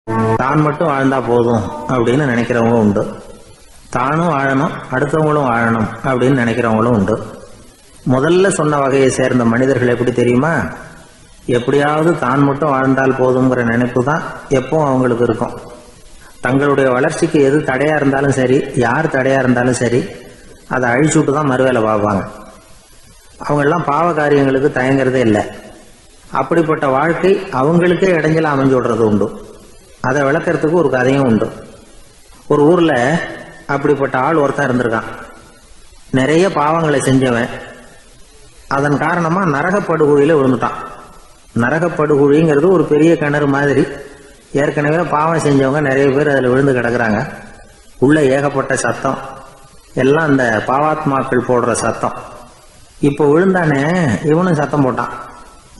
தான் மட்டும் வாழ்ந்தா போதும் அப்படின்னு நினைக்கிறவங்களும் உண்டு. தானும் வாழணும், அடுத்தவங்களும் வாழணும் அப்படின்னு நினைக்கிறவங்களும் உண்டு. முதல்ல சொன்ன வகையை சேர்ந்த மனிதர்கள் எப்படி தெரியுமா? எப்படியாவது தான் மட்டும் வாழ்ந்தால் போதுங்கிற நினைப்பு தான் எப்போ அவங்களுக்கு இருக்கும். தங்களுடைய வளர்ச்சிக்கு எது தடையா இருந்தாலும் சரி, யார் தடையா இருந்தாலும் சரி, அதை அழிச்சுட்டு தான் மறுவேலை பார்ப்பாங்க. அவங்கெல்லாம் பாவ காரியங்களுக்கு தயங்குறதே இல்லை. அப்படிப்பட்ட வாழ்க்கை அவங்களுக்கே இடைஞ்சல அமைஞ்சு விடுறது உண்டு. அதை விளக்கறதுக்கு ஒரு கதையும் உண்டு. ஒரு ஊர்ல அப்படிப்பட்ட ஆள் ஒருத்தன் இருந்திருக்கான். நிறைய பாவங்களை செஞ்சவன். அதன் காரணமா நரகப்படுகொழியில விழுந்துட்டான். நரகப்படுகொழிங்கிறது ஒரு பெரிய கிணறு மாதிரி. ஏற்கனவே பாவம் செஞ்சவங்க நிறைய பேர் அதில் விழுந்து கிடக்குறாங்க. உள்ள ஏகப்பட்ட சத்தம், எல்லாம் அந்த பாவாத்மாக்கள் போடுற சத்தம். இப்போ விழுந்தானே இவனும் சத்தம் போட்டான்.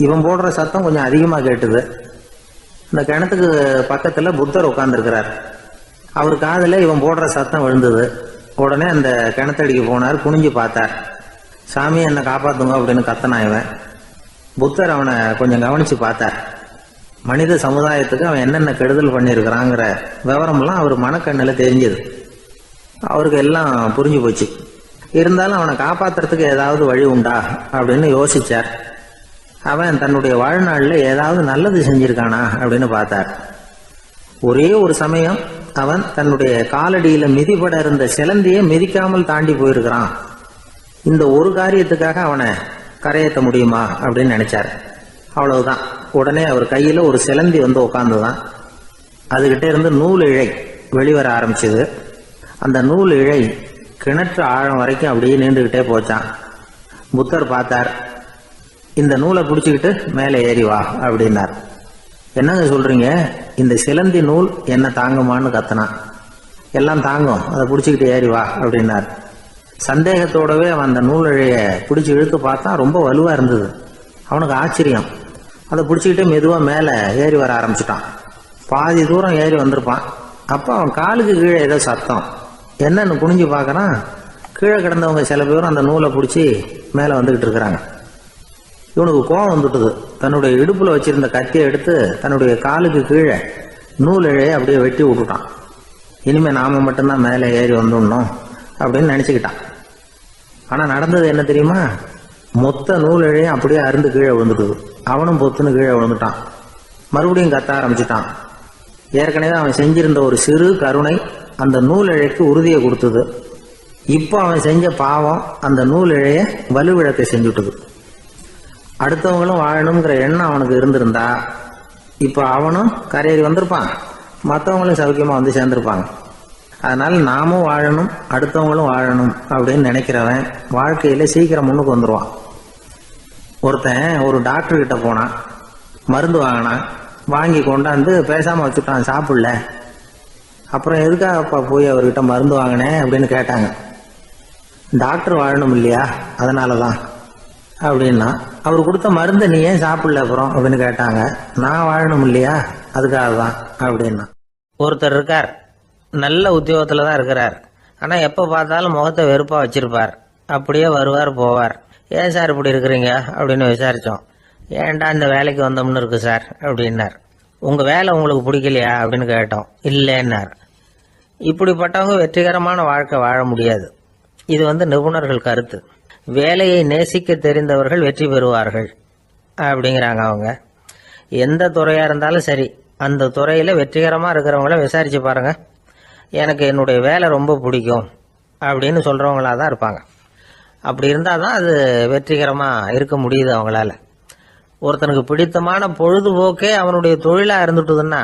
இவன் போடுற சத்தம் கொஞ்சம் அதிகமாக கேட்டுது. இந்த கிணத்துக்கு பக்கத்துல புத்தர் உட்கார்ந்துருக்கிறார். அவர் காதில் இவன் போடுற சத்தம் விழுந்தது. உடனே அந்த கிணத்தடிக்கு போனார். குனிஞ்சு பார்த்தார். சாமி என்னை காப்பாத்துங்க அப்படின்னு கத்தனா இவன். புத்தர் அவனை கொஞ்சம் கவனிச்சு பார்த்தார். மனித சமுதாயத்துக்கு அவன் என்னென்ன கெடுதல் பண்ணியிருக்கிறாங்கிற விவரம்லாம் அவர் மனக்கண்ணில் தெரிஞ்சது. அவருக்கு எல்லாம் புரிஞ்சு போச்சு. இருந்தாலும் அவனை காப்பாத்துறதுக்கு ஏதாவது வழி உண்டா அப்படின்னு யோசிச்சார். அவன் தன்னுடைய வாழ்நாளில் ஏதாவது நல்லது செஞ்சிருக்கானா அப்படின்னு பார்த்தார். ஒரே ஒரு சமயம் அவன் தன்னுடைய காலடியில மிதிபட இருந்த சிலந்தியை மிதிக்காமல் தாண்டி போயிருக்கிறான். இந்த ஒரு காரியத்துக்காக அவனை கரையேற்ற முடியுமா அப்படின்னு நினைச்சார். அவ்வளவுதான். உடனே அவர் கையில ஒரு சிலந்தி வந்து உட்கார்ந்துதான். அதுகிட்ட இருந்து நூல் இழை வெளிவர ஆரம்பிச்சது. அந்த நூல் இழை கிணற்று ஆழம் வரைக்கும் அப்படியே நீண்டுகிட்டே போச்சான். புத்தர் பார்த்தார். இந்த நூலை பிடிச்சிக்கிட்டு மேலே ஏறி வா அப்படின்னார். என்னங்க சொல்றீங்க, இந்த சிலந்தி நூல் என்ன தாங்குமான்னு கத்தனான். எல்லாம் தாங்கும், அதை பிடிச்சிக்கிட்டு ஏறி வா அப்படின்னார். சந்தேகத்தோடவே அவன் அந்த நூல் இழைய பிடிச்சி இழுத்து பார்த்தா ரொம்ப வலுவா இருந்தது. அவனுக்கு ஆச்சரியம். அதை பிடிச்சிக்கிட்டே மெதுவா மேலே ஏறி வர ஆரம்பிச்சுட்டான். பாதி தூரம் ஏறி வந்திருப்பான். அப்போ அவன் காலுக்கு கீழே ஏதோ சத்தம். என்னன்னு குனிஞ்சு பார்க்கறான். கீழே கிடந்தவங்க சில பேரும் அந்த நூலை பிடிச்சி மேலே வந்துகிட்டு இருக்கிறாங்க. இவனுக்கு கோபம் வந்துட்டுது. தன்னுடைய இடுப்புல வச்சிருந்த கத்தியை எடுத்து தன்னுடைய காலுக்கு கீழே நூல் இழையை அப்படியே வெட்டி விட்டுட்டான். இனிமே நாம மட்டும்தான் மேலே ஏறி வந்துடணும் அப்படின்னு நினைச்சுக்கிட்டான். ஆனா நடந்தது என்ன தெரியுமா? மொத்த நூல் இழையும் அப்படியே அருந்து கீழே விழுந்துட்டுது. அவனும் பொத்துன்னு கீழே விழுந்துட்டான். மறுபடியும் கத்த ஆரம்பிச்சுட்டான். ஏற்கனவே அவன் செஞ்சிருந்த ஒரு சிறு கருணை அந்த நூல் இழைக்கு உறுதியை கொடுத்தது. இப்போ அவன் செஞ்ச பாவம் அந்த நூல் இழைய வலுவிழக்க செஞ்சுட்டுது. அடுத்தவங்களும் வாழணுங்கிற எண்ணம் அவனுக்கு இருந்திருந்தா இப்போ அவனும் கரையேறி வந்திருப்பான், மற்றவங்களும் சௌக்கியமா வந்து சேர்ந்திருப்பாங்க. அதனால நாமும் வாழணும், அடுத்தவங்களும் வாழணும் அப்படின்னு நினைக்கிறவன் வாழ்க்கையில சீக்கிரம் முன்னுக்கு வந்துடுவான். ஒருத்தன் ஒரு டாக்டர் கிட்ட போனான். மருந்து வாங்கினான். வாங்கி கொண்டாந்து பேசாம வச்சுட்டான், சாப்பிடல. அப்புறம் எதுக்காகப்பா போய் அவர்கிட்ட மருந்து வாங்கினேன் அப்படின்னு கேட்டாங்க. டாக்டர் வாழணும் இல்லையா, அதனாலதான் அப்படின்னா. அவர் கொடுத்த மருந்தை நீ ஏன் சாப்பிடல அப்புறம் அப்படின்னு கேட்டாங்க. நான் வாழணும் இல்லையா, அதுக்காக தான் அப்படின்னா. ஒருத்தர் இருக்கார், நல்ல உத்தியோகத்துல தான் இருக்கிறார். ஆனா எப்ப பார்த்தாலும் முகத்தை வெறுப்பா வச்சிருப்பார். அப்படியே வருவார் போவார். ஏன் சார் இப்படி இருக்கிறீங்க அப்படின்னு விசாரிச்சோம். ஏன்டா இந்த வேலைக்கு வந்தோம்னு இருக்கு சார் அப்படின்னார். உங்க வேலை உங்களுக்கு பிடிக்கலையா அப்படின்னு கேட்டோம். இல்லைன்னார். இப்படிப்பட்டவங்க வெற்றிகரமான வாழ்க்கை வாழ முடியாது. இது நிபுணர்கள் கருத்து. வேலையை நேசிக்க தெரிந்தவர்கள் வெற்றி பெறுவார்கள் அப்படிங்கிறாங்க அவங்க. எந்த துறையா இருந்தாலும் சரி, அந்த துறையில வெற்றிகரமா இருக்கிறவங்கள விசாரிச்சு பாருங்க. எனக்கு என்னுடைய வேலை ரொம்ப பிடிக்கும் அப்படின்னு சொல்றவங்களா தான் இருப்பாங்க. அப்படி இருந்தாதான் அது வெற்றிகரமா இருக்க முடியுது அவங்களால. ஒருத்தனுக்கு பிடித்தமான பொழுதுபோக்கே அவனுடைய தொழிலா இருந்துட்டுதுன்னா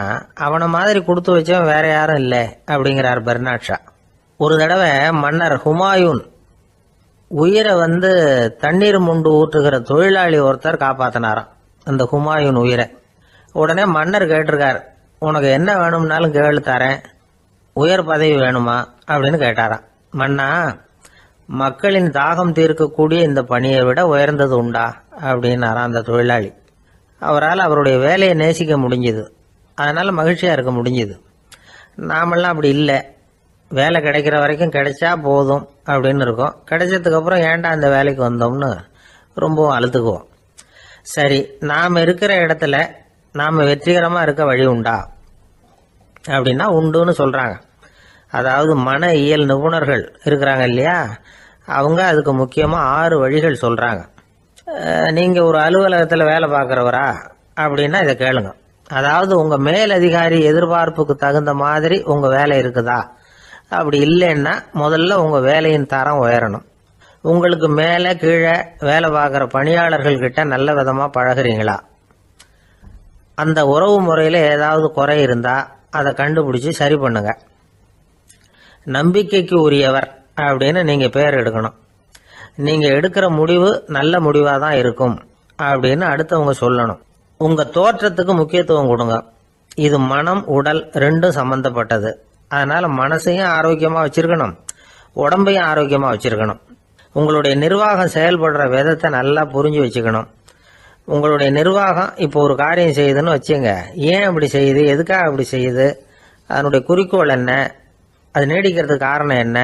அவனை மாதிரி கொடுத்து வச்சவன் வேற யாரும் இல்லை அப்படிங்கிறார் பெர்னாட் ஷா. ஒரு தடவை மன்னர் ஹுமாயூன் உயிரை தண்ணீர் முண்டு ஊற்றுகிற தொழிலாளி ஒருத்தர் காப்பாத்தினாராம் அந்த ஹுமாயூன் உயிரை. உடனே மன்னர் கேட்டிருக்கார், உனக்கு என்ன வேணும்னாலும் கேளு தரேன், உயர் பதவி வேணுமா அப்படின்னு கேட்டாராம். மன்னா, மக்களின் தாகம் தீர்க்கக்கூடிய இந்த பணியை விட உயர்ந்தது உண்டா அப்படின்னாராம் அந்த தொழிலாளி. அவரால் அவருடைய வேலையை நேசிக்க முடிஞ்சுது. அதனால மகிழ்ச்சியா இருக்க முடிஞ்சுது. நாமெல்லாம் அப்படி இல்லை. வேலை கிடைக்கிற வரைக்கும் கிடைச்சா போதும் அப்படின்னு இருக்கோம். கிடைச்சதுக்கு அப்புறம் ஏன்டா அந்த வேலைக்கு வந்தோம்னு ரொம்பவும் அழுத்துக்குவோம். சரி, நாம் இருக்கிற இடத்துல நாம் வெற்றிகரமா இருக்க வழி உண்டா? அப்படின்னா உண்டுன்னு சொல்கிறாங்க. அதாவது மன இயல் நிபுணர்கள் இருக்கிறாங்க இல்லையா, அவங்க அதுக்கு முக்கியமாக 6 வழிகள் சொல்கிறாங்க. நீங்கள் ஒரு அலுவலகத்தில் வேலை பார்க்குறவரா அப்படின்னா இதை கேளுங்க. அதாவது உங்கள் மேலதிகாரி எதிர்பார்ப்புக்கு தகுந்த மாதிரி உங்கள் வேலை இருக்குதா? அப்படி இல்லைன்னா முதல்ல உங்கள் வேலையின் தரம் உயரணும். உங்களுக்கு மேலே கீழே வேலை பார்க்குற பணியாளர்கள்கிட்ட நல்ல விதமாக பழகுறீங்களா? அந்த உறவு முறையில் ஏதாவது குறை இருந்தால் அதை கண்டுபிடிச்சி சரி பண்ணுங்க. நம்பிக்கைக்கு உரியவர் அப்படின்னு நீங்கள் பேர் எடுக்கணும். நீங்கள் எடுக்கிற முடிவு நல்ல முடிவாக தான் இருக்கும் அப்படின்னு அடுத்தவங்க சொல்லணும். உங்கள் தோற்றத்துக்கு முக்கியத்துவம் கொடுங்க. இது மனம் உடல் ரெண்டும் சம்பந்தப்பட்டது. அதனால் மனசையும் ஆரோக்கியமாக வச்சுருக்கணும், உடம்பையும் ஆரோக்கியமாக வச்சுருக்கணும். உங்களுடைய நிர்வாகம் செயல்படுற விதத்தை நல்லா புரிஞ்சு வச்சுக்கணும். உங்களுடைய நிர்வாகம் இப்போ ஒரு காரியம் செய்யுதுன்னு வச்சுங்க, ஏன் அப்படி செய்யுது, எதுக்காக அப்படி செய்யுது, அதனுடைய குறிக்கோள் என்ன, அது நீடிக்கிறதுக்கு காரணம் என்ன,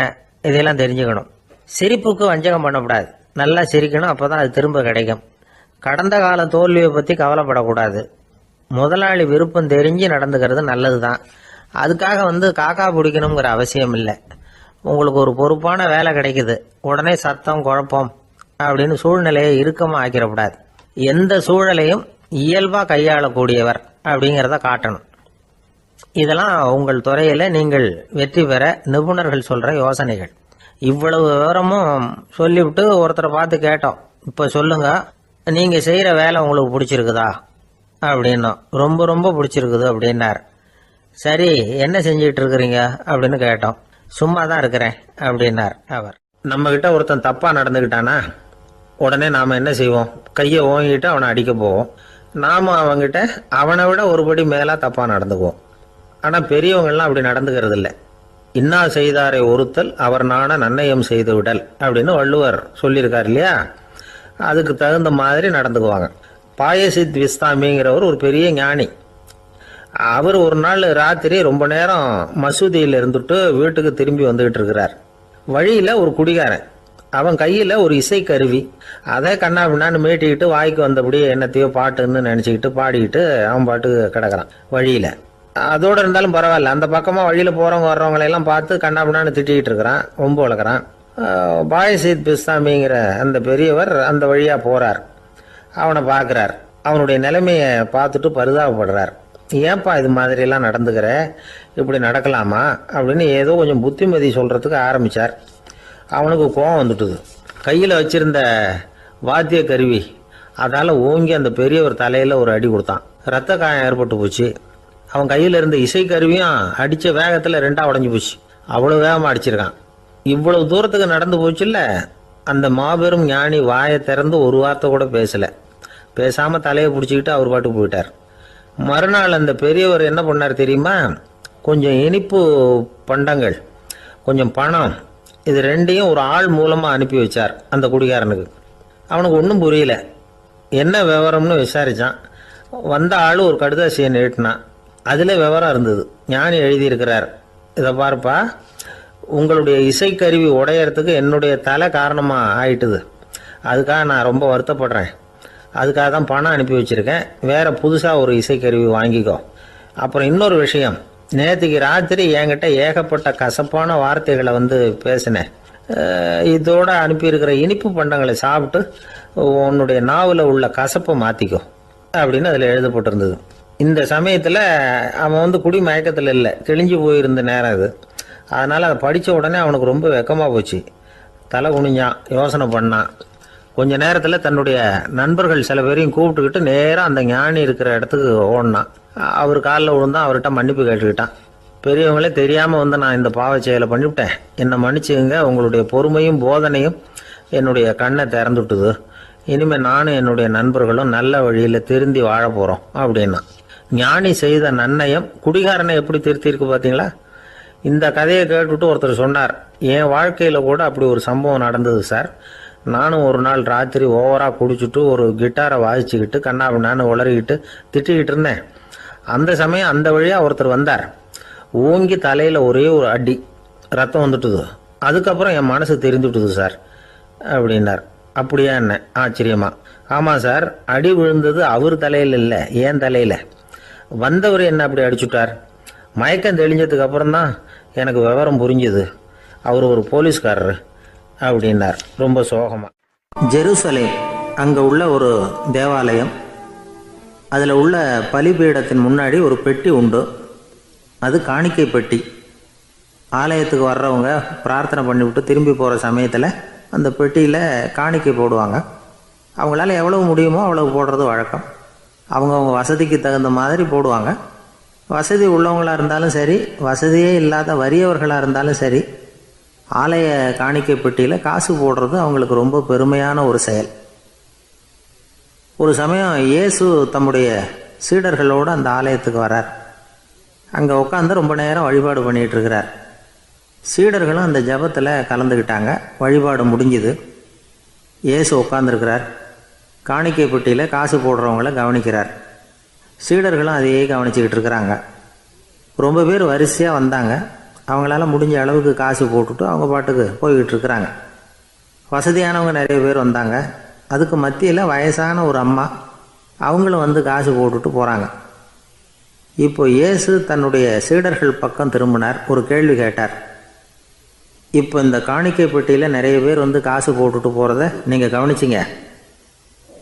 இதெல்லாம் தெரிஞ்சுக்கணும். சிரிப்புக்கு வஞ்சகம் பண்ணக்கூடாது, நல்லா சிரிக்கணும், அப்போ தான் அது திரும்ப கிடைக்கும். கடந்த கால தோல்வியை பற்றி கவலைப்படக்கூடாது. முதலாளி விருப்பம் தெரிஞ்சு நடந்துக்கிறது நல்லது தான். அதுக்காக காக்கா பிடிக்கணுங்கிற அவசியம் இல்லை. உங்களுக்கு ஒரு பொறுப்பான வேலை கிடைக்குது, உடனே சத்தம் குழப்பம் அப்படின்னு சூழ்நிலையை இறுக்கமாக ஆக்கிடக்கூடாது. எந்த சூழலையும் இயல்பாக கையாளக்கூடியவர் அப்படிங்கிறத காட்டணும். இதெல்லாம் உங்கள் துறையில் நீங்கள் வெற்றி பெற நிபுணர்கள் சொல்கிற யோசனைகள். இவ்வளவு விவரமும் சொல்லிவிட்டு ஒருத்தரை பார்த்து கேட்டோம், இப்போ சொல்லுங்க, நீங்கள் செய்கிற வேலை உங்களுக்கு பிடிச்சிருக்குதா அப்படின்னோம். ரொம்ப ரொம்ப பிடிச்சிருக்குது அப்படின்னார். சரி, என்ன செஞ்சிட்டு இருக்கிறீங்க அப்படின்னு கேட்டோம். சும்மா தான் இருக்கிறேன் அப்படின்னார் அவர். நம்மகிட்ட ஒருத்தன் தப்பாக நடந்துக்கிட்டானா உடனே நாம் என்ன செய்வோம்? கையை ஓங்கிட்டு அவனை அடிக்க போவோம். நாம் அவங்ககிட்ட அவனை விட ஒருபடி மேலாக தப்பாக நடந்துக்குவோம். ஆனால் பெரியவங்கள்லாம் அப்படி நடந்துக்கிறது இல்லை. இன்னா செய்தாரை ஒருத்தல் அவர் நாண நன்னயம் செய்து விடல் அப்படின்னு வள்ளுவர் சொல்லியிருக்கார் இல்லையா, அதுக்கு தகுந்த மாதிரி நடந்துக்குவாங்க. பாயசித் விஸ்தாமிங்கிறவர் ஒரு பெரிய ஞானி. அவர் ஒரு நாள் ராத்திரி ரொம்ப நேரம் மசூதியில் இருந்துட்டு வீட்டுக்கு திரும்பி வந்துகிட்டு இருக்கிறார். வழியில் ஒரு குடிகாரன், அவன் கையில் ஒரு இசைக்கருவி, அதை கண்ணா பின்னான்னு மீட்டிக்கிட்டு வாய்க்கு வந்தபடி என்னத்தையோ பாட்டுன்னு நினச்சிக்கிட்டு பாடிக்கிட்டு அவன் பாட்டுக்கு கிடக்கிறான் வழியில். அதோடு இருந்தாலும் பரவாயில்ல, அந்த பக்கமாக வழியில் போகிறவங்க வர்றவங்களையெல்லாம் பார்த்து கண்ணா பின்னான்னு திட்டிக்கிட்டு இருக்கிறான், ரொம்ப வளர்க்குறான். பாயசித் பிஸ்தாமிங்கிற அந்த பெரியவர் அந்த வழியாக போகிறார். அவனை பார்க்குறார். அவனுடைய நிலைமையை பார்த்துட்டு பரிதாபப்படுறார். ஏன்பா இது மாதிரியெல்லாம் நடந்துக்கிற, இப்படி நடக்கலாமா அப்படின்னு ஏதோ கொஞ்சம் புத்திமதி சொல்கிறதுக்கு ஆரம்பித்தார். அவனுக்கு கோபம் வந்துட்டுது. கையில் வச்சிருந்த வாத்திய கருவி அதால் ஓங்கி அந்த பெரியவர் தலையில் ஒரு அடி கொடுத்தான். ரத்த காயம் ஏற்பட்டு போச்சு. அவன் கையில் இருந்த இசைக்கருவியும் அடித்த வேகத்தில் 2ஆக உடஞ்சி போச்சு. அவ்வளோ வேகமாக அடிச்சிருக்கான். இவ்வளவு தூரத்துக்கு நடந்து போச்சுல்ல, அந்த மாபெரும் ஞானி வாயை திறந்து ஒரு வார்த்தை கூட பேசலை. பேசாமல் தலையை பிடிச்சிக்கிட்டு அவர் பாட்டுக்கு போயிட்டார். மறுநாள் அந்த பெரியவர் என்ன பண்ணார் தெரியுமா? கொஞ்சம் இனிப்பு பண்டங்கள், கொஞ்சம் பணம், இது ரெண்டையும் ஒரு ஆள் மூலமாக அனுப்பி வச்சார் அந்த குடிகாரனுக்கு. அவனுக்கு ஒன்றும் புரியல. என்ன விவரம்னு விசாரித்தான். வந்த ஆள் ஒரு கடுதாசியை நீட்டினான். அதில் விவரம் இருந்தது. ஞானி எழுதியிருக்கிறார், இதை பார்ப்பா, உங்களுடைய இசைக்கருவி உடையறதுக்கு என்னுடைய தலை காரணமாக ஆயிட்டுது. அதுக்காக நான் ரொம்ப வருத்தப்படுறேன். அதுக்காக தான் பணம் அனுப்பி வச்சுருக்கேன். வேறு புதுசாக ஒரு இசைக்கருவி வாங்கிக்கோ. அப்புறம் இன்னொரு விஷயம், நேற்றுக்கு ராத்திரி என்கிட்ட ஏகப்பட்ட கசப்பான வார்த்தைகளை பேசினேன். இதோடு அனுப்பியிருக்கிற இனிப்பு பண்டங்களை சாப்பிட்டு உன்னுடைய நாவில் உள்ள கசப்பை மாற்றிக்கோ அப்படின்னு அதில் எழுதப்பட்டிருந்தது. இந்த சமயத்தில் அவன் குடி மயக்கத்தில் இல்லை, கிழிஞ்சு போயிருந்த நேரம் இது. அதனால் அதை படித்த உடனே அவனுக்கு ரொம்ப வெக்கமாக போச்சு. தலை குனிஞ்சான், யோசனை பண்ணான். கொஞ்ச நேரத்தில் தன்னுடைய நண்பர்கள் சில பேரையும் கூப்பிட்டுக்கிட்டு நேராக அந்த ஞானி இருக்கிற இடத்துக்கு ஓடினான். அவர் காலில் விழுந்தான், அவர்கிட்ட மன்னிப்பு கேட்டுக்கிட்டான். பெரியவங்களே தெரியாமல் நான் இந்த பாவ செயலை பண்ணிவிட்டேன், என்னை மன்னிச்சுங்க, உங்களுடைய பொறுமையும் போதனையும் என்னுடைய கண்ணை திறந்துட்டுது. இனிமேல் நானும் என்னுடைய நண்பர்களும் நல்ல வழியில் திருந்தி வாழ போகிறோம் அப்படின்னா. ஞானி செய்த நன்னயம் குடிகாரனை எப்படி திருத்திருக்கு பார்த்தீங்களா? இந்த கதையை கேட்டுவிட்டு ஒருத்தர் சொன்னார், என் வாழ்க்கையில் கூட அப்படி ஒரு சம்பவம் நடந்தது சார். நானும் ஒரு நாள் ராத்திரி ஓவராக குடிச்சிட்டு ஒரு கிட்டாரை வாசிச்சுக்கிட்டு கண்ணாபின்னான்னு உளறிக்கிட்டு திட்டிக்கிட்டு இருந்தேன். அந்த சமயம் அந்த வழியாக ஒருத்தர் வந்தார். ஓங்கி தலையில் ஒரே ஒரு அடி, ரத்தம் வந்துட்டுது. அதுக்கப்புறம் என் மனசு தெரிந்துட்டுது சார் அப்படின்னார். அப்படியா என்ன ஆச்சரியமா? ஆமாம் சார், அடி விழுந்தது அவர் தலையில் இல்லை, என் தலையில். வந்தவர் என்ன அப்படி அடிச்சுட்டார்? மயக்கம் தெளிஞ்சதுக்கு அப்புறம்தான் எனக்கு விவரம் புரிஞ்சுது, அவர் ஒரு போலீஸ்காரரு அப்படின்னார் ரொம்ப சோகமாக. ஜெருசலேம் அங்கே உள்ள ஒரு தேவாலயம், அதில் உள்ள பலிபீடத்தின் முன்னாடி ஒரு பெட்டி உண்டு. அது காணிக்கை பெட்டி. ஆலயத்துக்கு வர்றவங்க பிரார்த்தனை பண்ணிவிட்டு திரும்பி போகிற சமயத்தில் அந்த பெட்டியில் காணிக்கை போடுவாங்க. அவங்களால எவ்வளவு முடியுமோ அவ்வளவு போடுறது வழக்கம். அவங்கவுங்க வசதிக்கு தகுந்த மாதிரி போடுவாங்க. வசதி உள்ளவங்களாக இருந்தாலும் சரி, வசதியே இல்லாத வறியவர்களாக இருந்தாலும் சரி, ஆலய காணிக்கை பெட்டியில் காசு போடுறது அவங்களுக்கு ரொம்ப பெருமையான ஒரு செயல். ஒரு சமயம் இயேசு தம்முடைய சீடர்களோடு அந்த ஆலயத்துக்கு வரார். அங்கே உட்காந்து ரொம்ப நேரம் வழிபாடு பண்ணிகிட்டு இருக்கிறார். சீடர்களும் அந்த ஜபத்தில் கலந்துக்கிட்டாங்க. வழிபாடு முடிஞ்சுது. இயேசு உட்காந்துருக்கிறார். காணிக்கை பெட்டியில் காசு போடுறவங்கள கவனிக்கிறார். சீடர்களும் அதையே கவனிச்சுக்கிட்டு இருக்கிறாங்க. ரொம்ப பேர் வரிசையாக வந்தாங்க. அவங்களால முடிஞ்ச அளவுக்கு காசு போட்டுட்டு அவங்க பாட்டுக்கு போய்கிட்டு இருக்கிறாங்க. வசதியானவங்க நிறைய பேர் வந்தாங்க. அதுக்கு மத்தியில் வயசான ஒரு அம்மா, அவங்களும் வந்து காசு போட்டுட்டு போகிறாங்க. இப்போ இயேசு தன்னுடைய சீடர்கள் பக்கம் திரும்பினார். ஒரு கேள்வி கேட்டார். இப்போ இந்த காணிக்கை பெட்டியில் நிறைய பேர் வந்து காசு போட்டுட்டு போகிறத நீங்கள் கவனிச்சிங்க.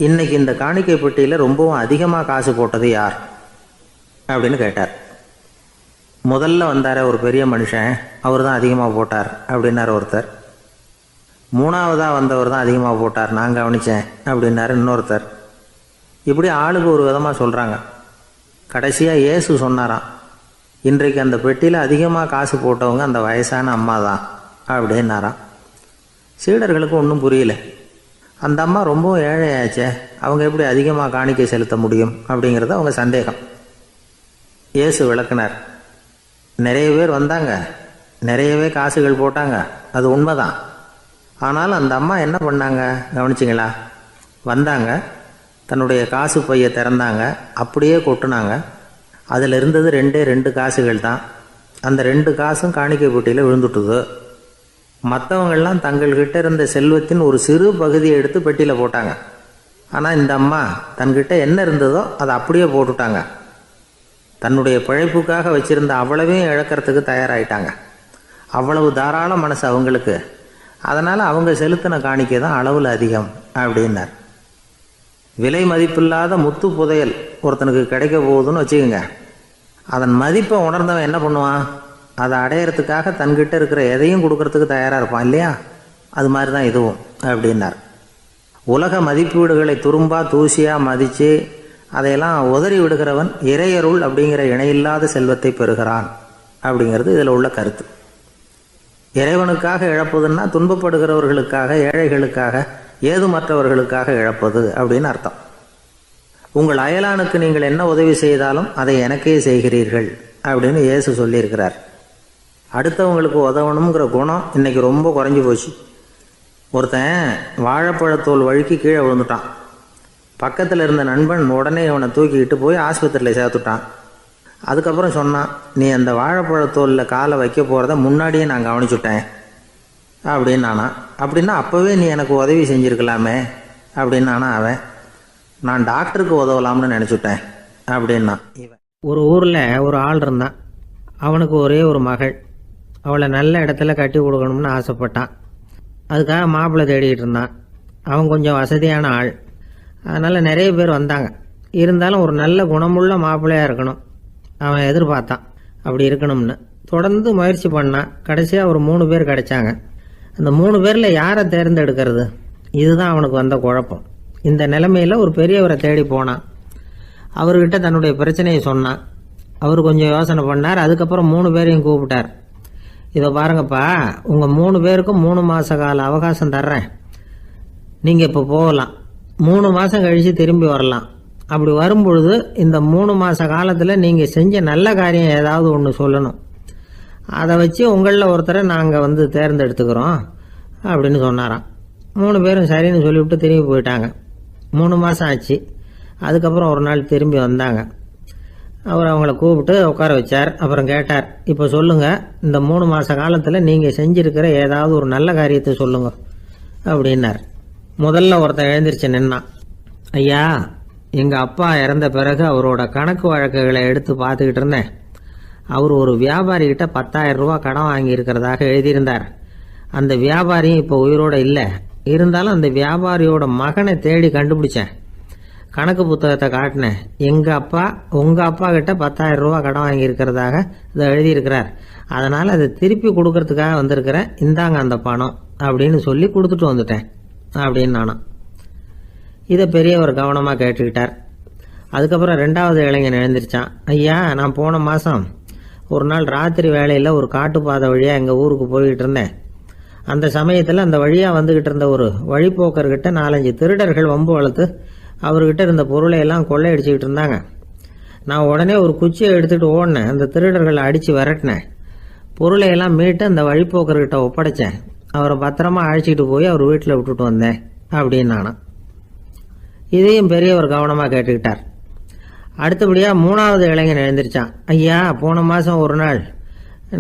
இன்றைக்கி இந்த காணிக்கை பெட்டியில் ரொம்பவும் அதிகமாக காசு போட்டது யார் அப்படின்னு கேட்டார். முதல்ல வந்தார ஒரு பெரிய மனுஷன், அவர் தான் அதிகமாக போட்டார் அப்படின்னார் ஒருத்தர். மூணாவதாக வந்தவர் தான் அதிகமாக போட்டார், நான் கவனித்தேன் அப்படின்னாரு இன்னொருத்தர். இப்படி ஆளுக்கு ஒரு விதமாக சொல்கிறாங்க. கடைசியாக இயேசு சொன்னாராம், இன்றைக்கு அந்த பெட்டியில் அதிகமாக காசு போட்டவங்க அந்த வயசான அம்மா தான் அப்படின்னாராம். சீடர்களுக்கு ஒன்றும் புரியல. அந்த அம்மா ரொம்ப ஏழையாச்சே, அவங்க எப்படி அதிகமாக காணிக்கை செலுத்த முடியும் அப்படிங்கிறது அவங்க சந்தேகம். இயேசு விளக்குனார். நிறைய பேர் வந்தாங்க, நிறையவே காசுகள் போட்டாங்க, அது உண்மைதான். ஆனாலும் அந்த அம்மா என்ன பண்ணாங்க கவனிச்சிங்களா? வந்தாங்க, தன்னுடைய காசு பையை திறந்தாங்க, அப்படியே கொட்டுனாங்க. அதில் இருந்தது 2 காசுகள் தான். அந்த 2 காசும் காணிக்கை பெட்டியில் விழுந்துட்டுது. மற்றவங்கள்லாம் தங்கள்கிட்ட இருந்த செல்வத்தின் ஒரு சிறு பகுதியை எடுத்து பெட்டியில் போட்டாங்க. ஆனால் இந்த அம்மா தன்கிட்ட என்ன இருந்ததோ அதை அப்படியே போட்டுட்டாங்க. தன்னுடைய பிழைப்புக்காக வச்சுருந்த அவ்வளவையும் இழக்கிறதுக்கு தயாராகிட்டாங்க. அவ்வளவு தாராள மனசு அவங்களுக்கு. அதனால் அவங்க செலுத்தின காணிக்கை தான் அளவில் அதிகம் அப்படின்னார். விலை மதிப்பில்லாத முத்து புதையல் ஒருத்தனுக்கு கிடைக்க போகுதுன்னு வச்சுக்கோங்க. அதன் மதிப்பை உணர்ந்தவன் என்ன பண்ணுவான்? அதை அடையிறதுக்காக தன்கிட்ட இருக்கிற எதையும் கொடுக்கறதுக்கு தயாராக இருப்பான் இல்லையா? அது மாதிரி தான் இதுவும் அப்படின்னார். உலக மதிப்பீடுகளை துரும்பா தூசியாக மதித்து அதையெல்லாம் உதறி விடுகிறவன் இறையருள் அப்படிங்கிற இணையில்லாத செல்வத்தை பெறுகிறான் அப்படிங்கிறது இதில் உள்ள கருத்து. இறைவனுக்காக இழப்பதுன்னா துன்பப்படுகிறவர்களுக்காக, ஏழைகளுக்காக, ஏதுமற்றவர்களுக்காக இழப்பது அப்படின்னு அர்த்தம். உங்கள் அயலானுக்கு நீங்கள் என்ன உதவி செய்தாலும் அதை எனக்கே செய்கிறீர்கள் அப்படின்னு இயேசு சொல்லியிருக்கிறார். அடுத்தவங்களுக்கு உதவணுங்கிற குணம் இன்றைக்கி ரொம்ப குறைஞ்சி போச்சு. ஒருத்தன் வாழைப்பழத்தோல் வழுக்கி கீழே விழுந்துட்டான். பக்கத்தில் இருந்த நண்பன் உடனே இவனை தூக்கிக்கிட்டு போய் ஆஸ்பத்திரியில் சேர்த்துட்டான். அதுக்கப்புறம் சொன்னான், நீ அந்த வாழைப்பழத்தோலில் காலை வைக்க போகிறத முன்னாடியே நான் கவனிச்சுட்டேன் அப்படின்னானா. அப்படின்னா அப்போவே நீ எனக்கு உதவி செஞ்சுருக்கலாமே அப்படின்னானா அவன். நான் டாக்டருக்கு உதவலாம்னு நினச்சிட்டேன் அப்படின்னா இவன். ஒரு ஊரில் ஒரு ஆள் இருந்தான். அவனுக்கு ஒரே ஒரு மகள். அவளை நல்ல இடத்துல கட்டி கொடுக்கணும்னு ஆசைப்பட்டான். அதுக்காக மாப்பிள்ளை தேடிக்கிட்டு இருந்தான். அவன் கொஞ்சம் வசதியான ஆள். அதனால் நிறைய பேர் வந்தாங்க. இருந்தாலும் ஒரு நல்ல குணமுள்ள மாப்பிள்ளையாக இருக்கணும் அவன் எதிர்பார்த்தான். அப்படி இருக்கணும்னு தொடர்ந்து முயற்சி பண்ணான். கடைசியாக ஒரு 3 பேர் கிடைச்சாங்க. அந்த 3 பேரில் யாரை தேர்ந்தெடுக்கிறது? இதுதான் அவனுக்கு வந்த குழப்பம். இந்த நிலைமையில் ஒரு பெரியவரை தேடி போனான். அவர்கிட்ட தன்னுடைய பிரச்சனையை சொன்னான். அவர் கொஞ்சம் யோசனை பண்ணார். அதுக்கப்புறம் 3 பேரையும் கூப்பிட்டார். இதை பாருங்கப்பா, உங்கள் 3 பேருக்கும் 3 மாத கால அவகாசம் தர்றேன். நீங்கள் இப்போ போகலாம். 3 மாதம் கழித்து திரும்பி வரலாம். அப்படி வரும்பொழுது இந்த 3 மாத காலத்தில் நீங்கள் செஞ்ச நல்ல காரியம் ஏதாவது ஒன்று சொல்லணும். அதை வச்சு உங்களில் ஒருத்தரை நாங்கள் வந்து தேர்ந்தெடுத்துக்கிறோம் அப்படின்னு சொன்னாராம். 3 பேரும் சரின்னு சொல்லிவிட்டு திரும்பி போயிட்டாங்க. 3 மாதம் ஆச்சு. அதுக்கப்புறம் ஒரு நாள் திரும்பி வந்தாங்க. அவர் அவங்கள கூப்பிட்டு உட்கார வச்சார். அப்புறம் கேட்டார், இப்போ சொல்லுங்கள், இந்த 3 மாத காலத்தில் நீங்கள் செஞ்சுருக்கிற ஏதாவது ஒரு நல்ல காரியத்தை சொல்லுங்க அப்படின்னார். முதல்ல ஒருத்தன் எழுந்திரிச்சு நின்னான். ஐயா, எங்கள் அப்பா இறந்த பிறகு அவரோட கணக்கு வழக்குகளை எடுத்து பார்த்துக்கிட்டு இருந்தேன். அவர் ஒரு வியாபாரிகிட்ட 10,000 ரூபா கடன் வாங்கி இருக்கிறதாக எழுதியிருந்தார். அந்த வியாபாரியும் இப்போ உயிரோட இல்லை. இருந்தாலும் அந்த வியாபாரியோட மகனை தேடி கண்டுபிடிச்சேன். கணக்கு புத்தகத்தை காட்டினேன். உங்கள் அப்பா கிட்ட 10,000 ரூபா கடன் வாங்கி இருக்கிறதாக இதை எழுதியிருக்கிறார். அதனால் அதை திருப்பி கொடுக்கறதுக்காக வந்திருக்கிறேன். இந்தாங்க அந்த பணம் அப்படின்னு சொல்லி கொடுத்துட்டு வந்துட்டேன் அப்படின்னு நானும். இதை பெரியவர் கவனமாக கேட்டுக்கிட்டார். அதுக்கப்புறம் 2வது இளைஞன் எழுந்திருச்சான். ஐயா, நான் போன மாதம் ஒரு நாள் ராத்திரி வேளையில் ஒரு காட்டுப்பாதை வழியாக எங்கள் ஊருக்கு போய்கிட்டு இருந்தேன். அந்த சமயத்தில் அந்த வழியாக வந்துக்கிட்டு இருந்த ஒரு வழிப்போக்கர்கிட்ட 4-5 திருடர்கள் வம்பு வளர்த்து அவர்கிட்ட இருந்த பொருளை எல்லாம் கொள்ளையடிச்சிக்கிட்டு இருந்தாங்க. நான் உடனே ஒரு குச்சியை எடுத்துகிட்டு ஓடினேன். அந்த திருடர்களை அடித்து விரட்டினேன். பொருளை எல்லாம் மீட்டு அந்த வழிப்போக்கர்கிட்ட ஒப்படைச்சேன். அவரை பத்திரமா அழைச்சிக்கிட்டு போய் அவர் வீட்டில் விட்டுட்டு வந்தேன் அப்படின்னு நானும். இதையும் பெரியவர் கவனமாக கேட்டுக்கிட்டார். அடுத்தபடியாக 3வது இளைஞன் எழுந்திருச்சான். ஐயா, போன மாதம் ஒரு நாள்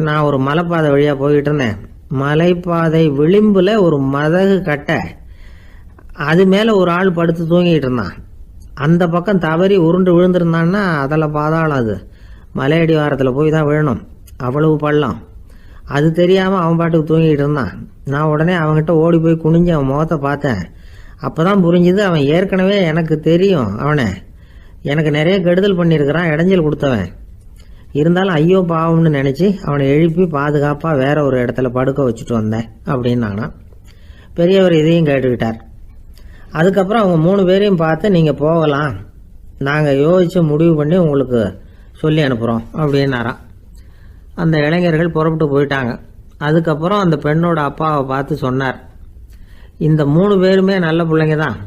நான் ஒரு மலைப்பாதை வழியாக போய்கிட்டு இருந்தேன். மலைப்பாதை விளிம்பில் ஒரு மதகு கட்டை, அது மேலே ஒரு ஆள் படுத்து தூங்கிட்டு இருந்தான். அந்த பக்கம் தவறி உருண்டு விழுந்திருந்தான்னா அதில் பாதாளம். அது மலையடி வாரத்தில் போய் தான் விழணும், அவ்வளவு பள்ளம். அது தெரியாமல் அவன் பாட்டுக்கு தூங்கிட்டு இருந்தான். நான் உடனே அவன்கிட்ட ஓடி போய் குனிஞ்சு அவன் முகத்தை பார்த்தேன். அப்போ தான் புரிஞ்சுது, அவன் ஏற்கனவே எனக்கு தெரியும். அவனை எனக்கு நிறைய கெடுதல் பண்ணியிருக்கிறான், இடைஞ்சல் கொடுத்தவன். இருந்தாலும் ஐயோ பாவம்னு நினச்சி அவனை எழுப்பி பாதுகாப்பாக வேற ஒரு இடத்துல படுக்க வச்சுட்டு வந்தேன் அப்படின்னு நானா. பெரியவர் இதையும் கேட்டுக்கிட்டார். அதுக்கப்புறம் அவங்க 3 பேரையும் பார்த்து நீங்கள் போகலாம், நாங்கள் யோசித்து முடிவு பண்ணி உங்களுக்கு சொல்லி அனுப்புகிறோம் அப்படின்னாராம். அந்த இளைஞர்கள் புறப்பட்டு போயிட்டாங்க. அதுக்கப்புறம் அந்த பெண்ணோட அப்பாவை பார்த்து சொன்னார், இந்த 3 பேருமே நல்ல பிள்ளைங்க தான்,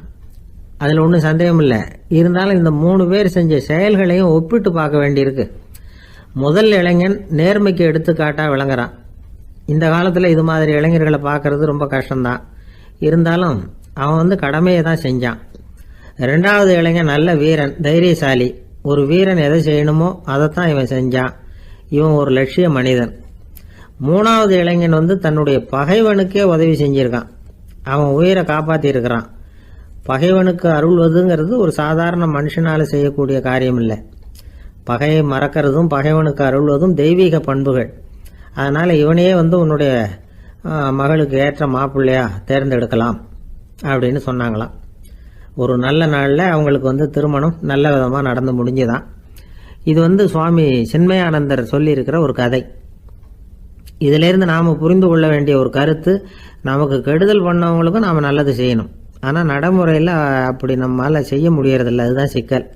அதில் ஒன்றும் சந்தேகம் இல்லை. இருந்தாலும் இந்த 3 பேர் செஞ்ச செயல்களையும் ஒப்பிட்டு பார்க்க வேண்டியிருக்கு. முதல் இளைஞன் நேர்மைக்கு எடுத்துக்காட்டாக விளங்குறான். இந்த காலத்தில் இது மாதிரி இளைஞர்களை பார்க்கறது ரொம்ப கஷ்டம்தான். இருந்தாலும் அவன் கடமையை தான் செஞ்சான். 2வது இளைஞன் நல்ல வீரன், தைரியசாலி. ஒரு வீரன் எதை செய்யணுமோ அதைத்தான் இவன் செஞ்சான். இவன் ஒரு லட்சிய மனிதன். 3வது இளைஞன் தன்னுடைய பகைவனுக்கே உதவி செஞ்சிருக்கான். அவன் உயிரை காப்பாற்றியிருக்கிறான். பகைவனுக்கு அருள்வதுங்கிறது ஒரு சாதாரண மனுஷனால் செய்யக்கூடிய காரியம் இல்லை. பகையை மறக்கிறதும் பகைவனுக்கு அருள்வதும் தெய்வீக பண்புகள். அதனால் இவனையே உன்னுடைய மகளுக்கு ஏற்ற மாப்பிள்ளையா தேர்ந்தெடுக்கலாம் அப்படின்னு சொன்னாங்களாம். ஒரு நல்ல நாளில் அவங்களுக்கு திருமணம் நல்ல விதமாக நடந்து முடிஞ்சுதான். இது சுவாமி சின்மயானந்தர் சொல்லியிருக்கிற ஒரு கதை. இதிலேருந்து நாம் புரிந்து கொள்ள வேண்டிய ஒரு கருத்து, நமக்கு கெடுதல் பண்ணவங்களுக்கும் நாம் நல்லது செய்யணும். ஆனால் நடைமுறையில் அப்படி நம்மளால் செய்ய முடியறதில்ல. அதுதான் சிக்கல்.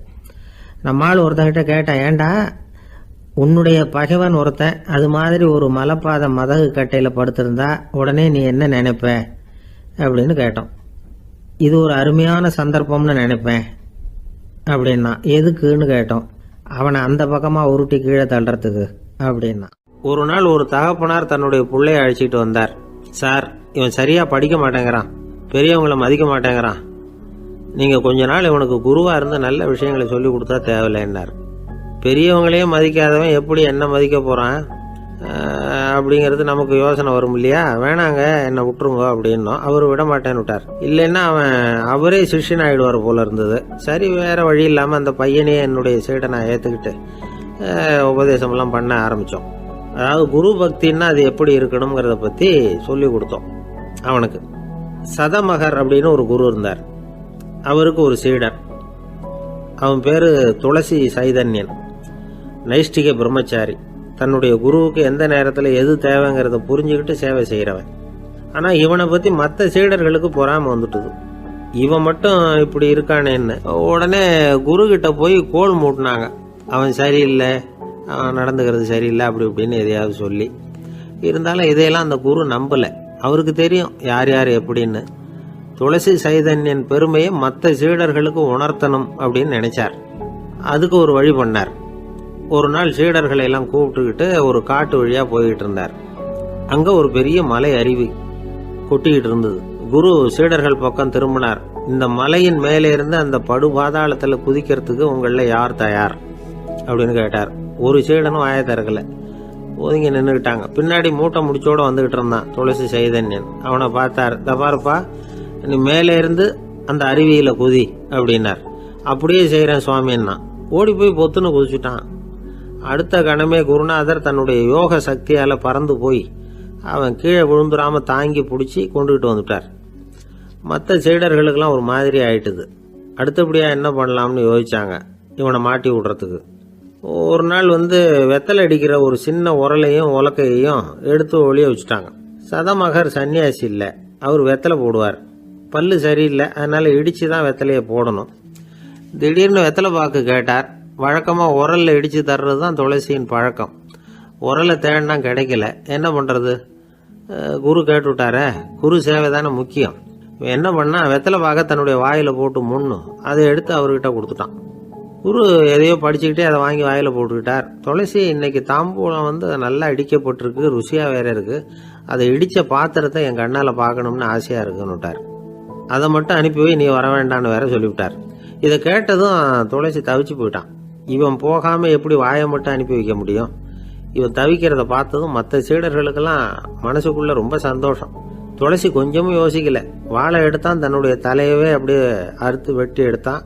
நம்மால் ஒருத்தங்கிட்ட கேட்டேன், ஏண்டா உன்னுடைய பகைவன் ஒருத்தன் அது மாதிரி ஒரு மலைப்பாதை மதகு கட்டையில் படுத்திருந்தா உடனே நீ என்ன நினைப்ப அப்படின்னு கேட்டோம். இது ஒரு அருமையான சந்தர்ப்பம்னு நினைப்பேன் அப்படின்னா. எதுக்குன்னு கேட்டோம். அவனை அந்த பக்கமாக உருட்டி கீழே தள்ளுறதுக்கு அப்படின்னா. ஒரு நாள் ஒரு தகப்பனார் தன்னுடைய பிள்ளைய அழைச்சிட்டு வந்தார். சார், இவன் சரியாக படிக்க மாட்டேங்கிறான், பெரியவங்களை மதிக்க மாட்டேங்கிறான், நீங்கள் கொஞ்ச நாள் இவனுக்கு குருவாக இருந்து நல்ல விஷயங்களை சொல்லி கொடுத்தா தேவையில்லைன்னார். பெரியவங்களையே மதிக்காதவன் எப்படி என்ன மதிக்க போகிறான் அப்படிங்கிறது நமக்கு யோசனை வரும் இல்லையா? வேணாங்க, என்னை விட்டுருங்க அப்படின்னோம். அவர் விட மாட்டேன்னு விட்டார். இல்லைன்னா அவரே சிஷ்யன் ஆகிடுவார் போல இருந்தது. சரி, வேற வழி இல்லாமல் அந்த பையனையே என்னுடைய சீடனை ஏற்றுக்கிட்டு உபதேசமெல்லாம் பண்ண ஆரம்பித்தோம். அதாவது குரு பக்தின்னா அது எப்படி இருக்கணுங்கிறத பற்றி சொல்லி கொடுத்தோம் அவனுக்கு. சதமகர் அப்படின்னு ஒரு குரு இருந்தார். அவருக்கு ஒரு சீடர். அவன் பேர் துளசி சைதன்யன், நைஷ்டிக பிரம்மச்சாரி. தன்னுடைய குருவுக்கு எந்த நேரத்தில் எது தேவைங்கிறத புரிஞ்சுக்கிட்டு சேவை செய்கிறவன். ஆனால் இவனை பற்றி மற்ற சீடர்களுக்கு பொறாமை வந்துட்டுது. இவன் மட்டும் இப்படி இருக்கானேன்னு உடனே குரு கிட்ட போய் கோல் மூட்டினாங்க. அவன் சரியில்லை, அவன் நடந்துக்கிறது சரியில்லை, அப்படி இப்படின்னு எதையாவது சொல்லி. இருந்தாலும் இதையெல்லாம் அந்த குரு நம்பலை. அவருக்கு தெரியும் யார் யார் எப்படின்னு. துளசி சைதன்யன் பெருமையை மற்ற சீடர்களுக்கு உணர்த்தணும் அப்படின்னு நினைச்சார். அதுக்கு ஒரு வழி பண்ணார். ஒரு நாள் சீடர்களை எல்லாம் கூப்பிட்டுக்கிட்டு ஒரு காட்டு வழியாக போய்கிட்டு இருந்தார். அங்கே ஒரு பெரிய மலை அருவி கொட்டிக்கிட்டு இருந்தது. குரு சீடர்கள் பக்கம் திரும்பினார். இந்த மலையின் மேலே இருந்து அந்த படுபாதாளத்தில் குதிக்கிறதுக்கு உங்களில் யார் தயார் அப்படின்னு கேட்டார். ஒரு சீடனும் ஆய திறக்கல, ஒதுங்கி நின்றுக்கிட்டாங்க. பின்னாடி மூட்டை முடிச்சோட வந்துகிட்டு இருந்தான் துளசி சைதன்யன். அவனை பார்த்தார். தப்பாருப்பா, நீ மேலே இருந்து அந்த அருவியில் குதி அப்படின்னார். அப்படியே செய்கிறேன் சுவாமின்னா. ஓடி போய் பொத்துன்னு குதிச்சுட்டான். அடுத்த கணமே குருநாதர் தன்னுடைய யோக சக்தியால் பறந்து போய் அவன் கீழே விழுந்துடாம தாங்கி பிடிச்சி கொண்டுகிட்டு வந்துட்டார். மற்ற சீடர்களுக்கெல்லாம் ஒரு மாதிரி ஆயிட்டுது. அடுத்தபடியாக என்ன பண்ணலாம்னு யோசிச்சாங்க இவனை மாட்டி விடுறதுக்கு. ஒரு நாள் வெத்தலை அடிக்கிற ஒரு சின்ன உரலையும் உலக்கையையும் எடுத்து ஒளிய வச்சுட்டாங்க. சதமகர் சன்னியாசி இல்லை, அவர் வெத்தலை போடுவார். பல்லு சரியில்லை, அதனால இடிச்சு தான் வெத்தலையை போடணும். திடீர்னு வெத்தலை பாக்கு கேட்டார். வழக்கமாக உரலில் இடித்து தர்றது தான் துளசியின் பழக்கம். உரலை தேடினா கிடைக்கல, என்ன பண்ணுறது? குரு கேட்டுவிட்டாரே, குரு சேவை தானே முக்கியம். என்ன பண்ணா வெத்தலை பாக்க தன்னுடைய வாயில் போட்டு முன்னும் அதை எடுத்து அவர்கிட்ட கொடுத்துட்டான். குரு எதையோ படிச்சுக்கிட்டே அதை வாங்கி வாயில் போட்டுக்கிட்டார். துளசி இன்னைக்கு தாம்பூலம் நல்லா இடிக்கப்பட்டிருக்கு, ருசியாக வேற இருக்கு, அதை இடித்த பாத்திரத்தை என் கண்ணால் பார்க்கணும்னு ஆசையாக இருக்குன்னுட்டார். அதை மட்டும் அனுப்பி போய் நீ வர வேண்டான்னு வேற சொல்லிவிட்டார். இதை கேட்டதும் துளசி தவிச்சு போயிட்டான். இவன் போகாமல் எப்படி வாயை மட்டும் அனுப்பி வைக்க முடியும்? இவன் தவிக்கிறத பார்த்ததும் மற்ற சீடர்களுக்கெல்லாம் மனசுக்குள்ள ரொம்ப சந்தோஷம். துளசி கொஞ்சமும் யோசிக்கல, வாழை எடுத்தான், தன்னுடைய தலையவே அப்படியே அறுத்து வெட்டி எடுத்தான்.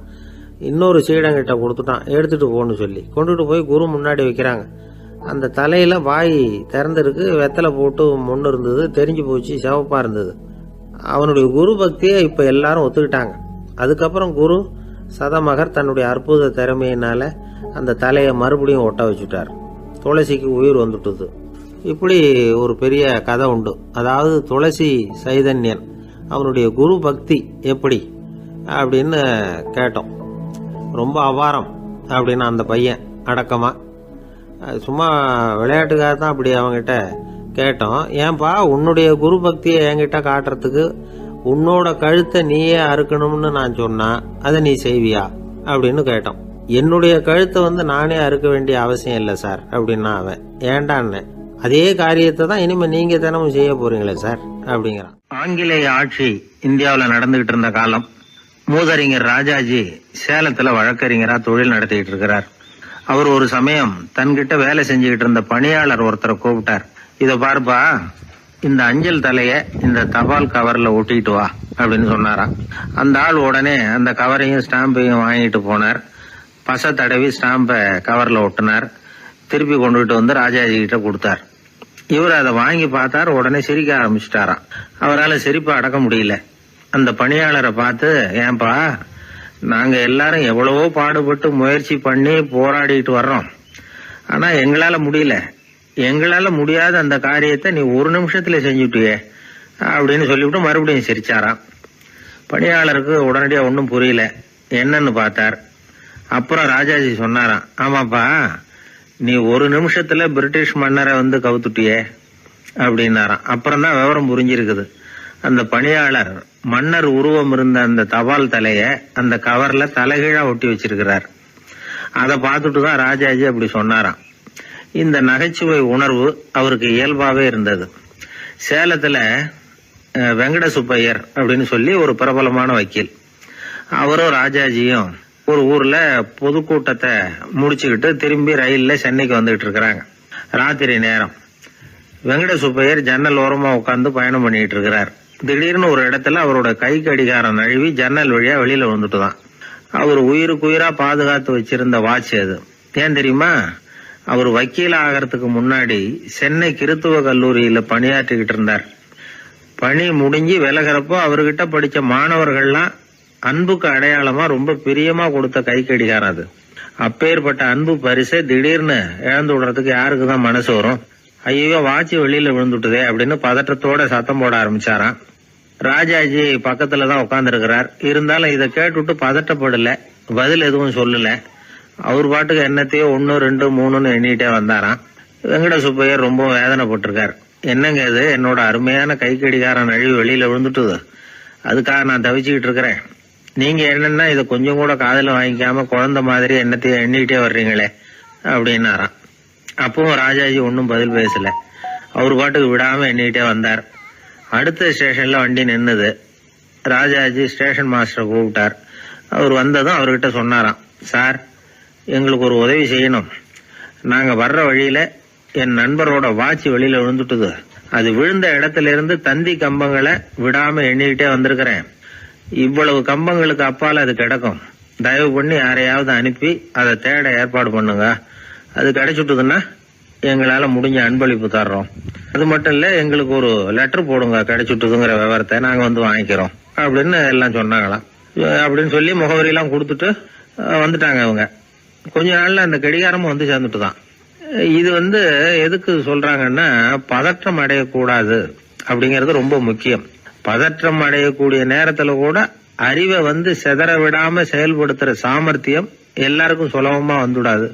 இன்னொரு சீடங்கிட்ட கொடுத்துட்டான், எடுத்துட்டு போன்னு சொல்லி கொண்டுட்டு போய் குரு முன்னாடி வைக்கிறாங்க. அந்த தலையில வாய் திறந்திருக்கு, வெத்தலை போட்டு முன்னு இருந்தது, தெரிஞ்சு போச்சு, சிவப்பா இருந்தது. அவனுடைய குரு பக்தியை இப்ப எல்லாரும் ஒத்துக்கிட்டாங்க. அதுக்கப்புறம் குரு சதமகர் தன்னுடைய அற்புத திறமையினால அந்த தலையை மறுபடியும் ஒட்ட வச்சுட்டார். துளசிக்கு உயிர் வந்துட்டுது. இப்படி ஒரு பெரிய கதை உண்டு. அதாவது துளசி சைதன்யன் அவனுடைய குரு பக்தி எப்படி அப்படின்னு கேட்டோம். ரொம்ப அபாரம் அப்படின்னு அந்த பையன் அடக்கமா சும்மா விளையாட்டுக்காக தான் அப்படி அவங்ககிட்ட கேட்டோம். ஏன்பா உன்னுடைய குரு பக்தியை என்கிட்ட காட்டுறதுக்கு உன்னோட கழுத்தை நீயே அறுக்கணும்னு நான் சொன்னா அதை நீ செய்வியா அப்படின்னு கேட்டோம். என்னுடைய கழுத்தை நானே அறுக்க வேண்டிய அவசியம் இல்லை சார் அப்படின்னா அவன். ஏண்டான்னு, அதே காரியத்தை தான் இனிமே நீங்க தினமும் செய்ய போறீங்களே சார் அப்படிங்கிறான். ஆங்கிலேய ஆட்சி இந்தியாவில் நடந்துகிட்டு இருந்த காலம். மூதறிஞர் ராஜாஜி சேலத்துல வழக்கறிஞரா தொழில் நடத்திட்டு இருக்கிறார். அவர் ஒரு சமயம் தன்கிட்ட வேலை செஞ்சுக்கிட்டு இருந்த பணியாளர் ஒருத்தரை கூப்பிட்டார். இத பாருப்பா, இந்த அஞ்சல் தலைய இந்த தபால் கவர்ல ஒட்டிட்டு வா அப்படின்னு சொன்னாராம். அந்த ஆள் உடனே அந்த கவரையும் ஸ்டாம்பையும் வாங்கிட்டு போனார். பசை தடவி ஸ்டாம்பை கவர்ல ஒட்டினார். திருப்பி கொண்டுகிட்டு ராஜாஜி கிட்ட கொடுத்தார். இவர் அதை வாங்கி பார்த்தார். உடனே சிரிக்க ஆரம்பிச்சுட்டாராம். அவரால் சிரிப்பை அடக்க முடியல. அந்த பணியாளரை பார்த்து, ஏன்பா நாங்க எல்லாரும் எவ்வளவோ பாடுபட்டு முயற்சி பண்ணி போராடிட்டு வர்றோம், ஆனா எங்களால முடியல, எங்களால முடியாத அந்த காரியத்தை நீ ஒரு நிமிஷத்துல செஞ்சுட்டியே அப்படின்னு சொல்லிவிட்டு மறுபடியும் சிரிச்சாராம். பணியாளருக்கு உடனடியா ஒன்னும் புரியல. என்னன்னு பார்த்தார். அப்புறம் ராஜாஜி சொன்னாராம், ஆமாப்பா நீ ஒரு நிமிஷத்துல பிரிட்டிஷ் மன்னரை கவுத்துட்டியே அப்படின்னாராம். அப்புறம் தான் விவரம் புரிஞ்சிருக்குது. அந்த பணியாளர் மன்னர் உருவம் இருந்த அந்த தபால் தலைய அந்த கவர்ல தலைகீழா ஒட்டி வச்சிருக்கிறார். அதை பார்த்துட்டு தான் ராஜாஜி அப்படி சொன்னாராம். இந்த நகைச்சுவை உணர்வு அவருக்கு இயல்பாவே இருந்தது. சேலத்துல வெங்கட சுப்பையர் அப்படின்னு சொல்லி ஒரு பிரபலமான வக்கீல், அவரும் ராஜாஜியும் ஒரு ஊர்ல பொதுக்கூட்டத்தை முடிச்சுக்கிட்டு திரும்பி ரயில்ல சென்னைக்கு வந்துகிட்டு இருக்கிறாங்க. ராத்திரி நேரம். வெங்கட சுப்பையர் ஜன்னல் ஓரமா உட்காந்து பயணம் பண்ணிட்டு இருக்கிறார். திடீர்னு ஒரு இடத்துல அவரோட கை கடிகாரம் நழுவி ஜன்னல் வழியா வெளியில வந்துட்டுதான். அவர் உயிருக்குயிரா பாதுகாத்து வச்சிருந்த வாட்ச் அது. ஏன் தெரியுமா? அவர் வக்கீல ஆகிறதுக்கு முன்னாடி சென்னை கிறித்துவ கல்லூரியில பணியாற்றிக்கிட்டு இருந்தார். பணி முடிஞ்சு விலகிறப்போ அவர்கிட்ட படிச்ச மாணவர்கள்லாம் அன்புக்கு அடையாளமா ரொம்ப பிரியமா கொடுத்த கை கடிகாரம் அது. அப்பேற்பட்ட அன்பு பரிசை திடீர்னு இழந்து விடுறதுக்கு யாருக்குதான் மனசு வரும்? ஐயோ வாட்சி வெளியில விழுந்துட்டுதே அப்படின்னு பதற்றத்தோட சத்தம் போட ஆரம்பிச்சாராம். ராஜாஜி பக்கத்துலதான் உட்கார்ந்து இருக்கிறார். இருந்தாலும் இதை கேட்டுவிட்டு பதட்டப்படல, பதில் எதுவும் சொல்லல. அவர் பாட்டுக்கு என்னத்தையோ 1 2 3ன்னு எண்ணிட்டே வந்தாராம். வெங்கட சுப்பையர் ரொம்ப வேதனைப்பட்டிருக்கார். என்னங்க இது, என்னோட அருமையான கை கடிகாரம் நழுவி வெளியில விழுந்துட்டுது, அதுக்காக நான் தவிச்சுக்கிட்டு இருக்கிறேன். நீங்க என்னன்னா இதை கொஞ்சம் கூட காதுல வாங்கிக்காம குழந்தை மாதிரி என்னத்தையும் எண்ணிட்டே வர்றீங்களே அப்படின்னாராம். அப்பவும் ராஜாஜி ஒன்னும் பதில் பேசல. அவர் பாட்டுக்கு விடாம எண்ணிட்டே வந்தார். அடுத்த ஸ்டேஷன்ல வண்டி நின்னுது. ராஜாஜி ஸ்டேஷன் மாஸ்டரை கூப்பிட்டார். அவர் வந்ததும் அவர்கிட்ட சொன்னாராம், சார் எங்களுக்கு ஒரு உதவி செய்யணும். நாங்க வர்ற வழியில என் நண்பரோட வாட்ச் வெளியில விழுந்துட்டுது. அது விழுந்த இடத்துல இருந்து தந்தி கம்பங்களை விடாம எண்ணிக்கிட்டே வந்திருக்கிறேன். இவ்வளவு கம்பங்களுக்கு அப்பால அது கிடக்கும். தயவு பண்ணி யாரையாவது அனுப்பி அதை தேட ஏற்பாடு பண்ணுங்க அது கிடைச்சுட்டுதுன்னா எங்களால் முடிஞ்ச அன்பளிப்பு தர்றோம். அது மட்டும் இல்லை, எங்களுக்கு ஒரு லெட்டர் போடுங்க கிடைச்சுட்டுதுங்கிற விவரத்தை நாங்கள் வந்து வாங்கிக்கிறோம் அப்படின்னு எல்லாம் சொன்னாங்களாம். அப்படின்னு சொல்லி முகவரியெல்லாம் கொடுத்துட்டு வந்துட்டாங்க அவங்க. கொஞ்ச நாள்ல அந்த கடிகாரமும் வந்து சேர்ந்துட்டு தான். இது வந்து எதுக்கு சொல்றாங்கன்னா, பதற்றம் அடையக்கூடாது அப்படிங்கிறது ரொம்ப முக்கியம். பதற்றம் அடையக்கூடிய நேரத்துல கூட அறிவை வந்து சிதற விடாம செயல்படுத்துற சாமர்த்தியம் எல்லாருக்கும் சுலபமா வந்துவிடாது.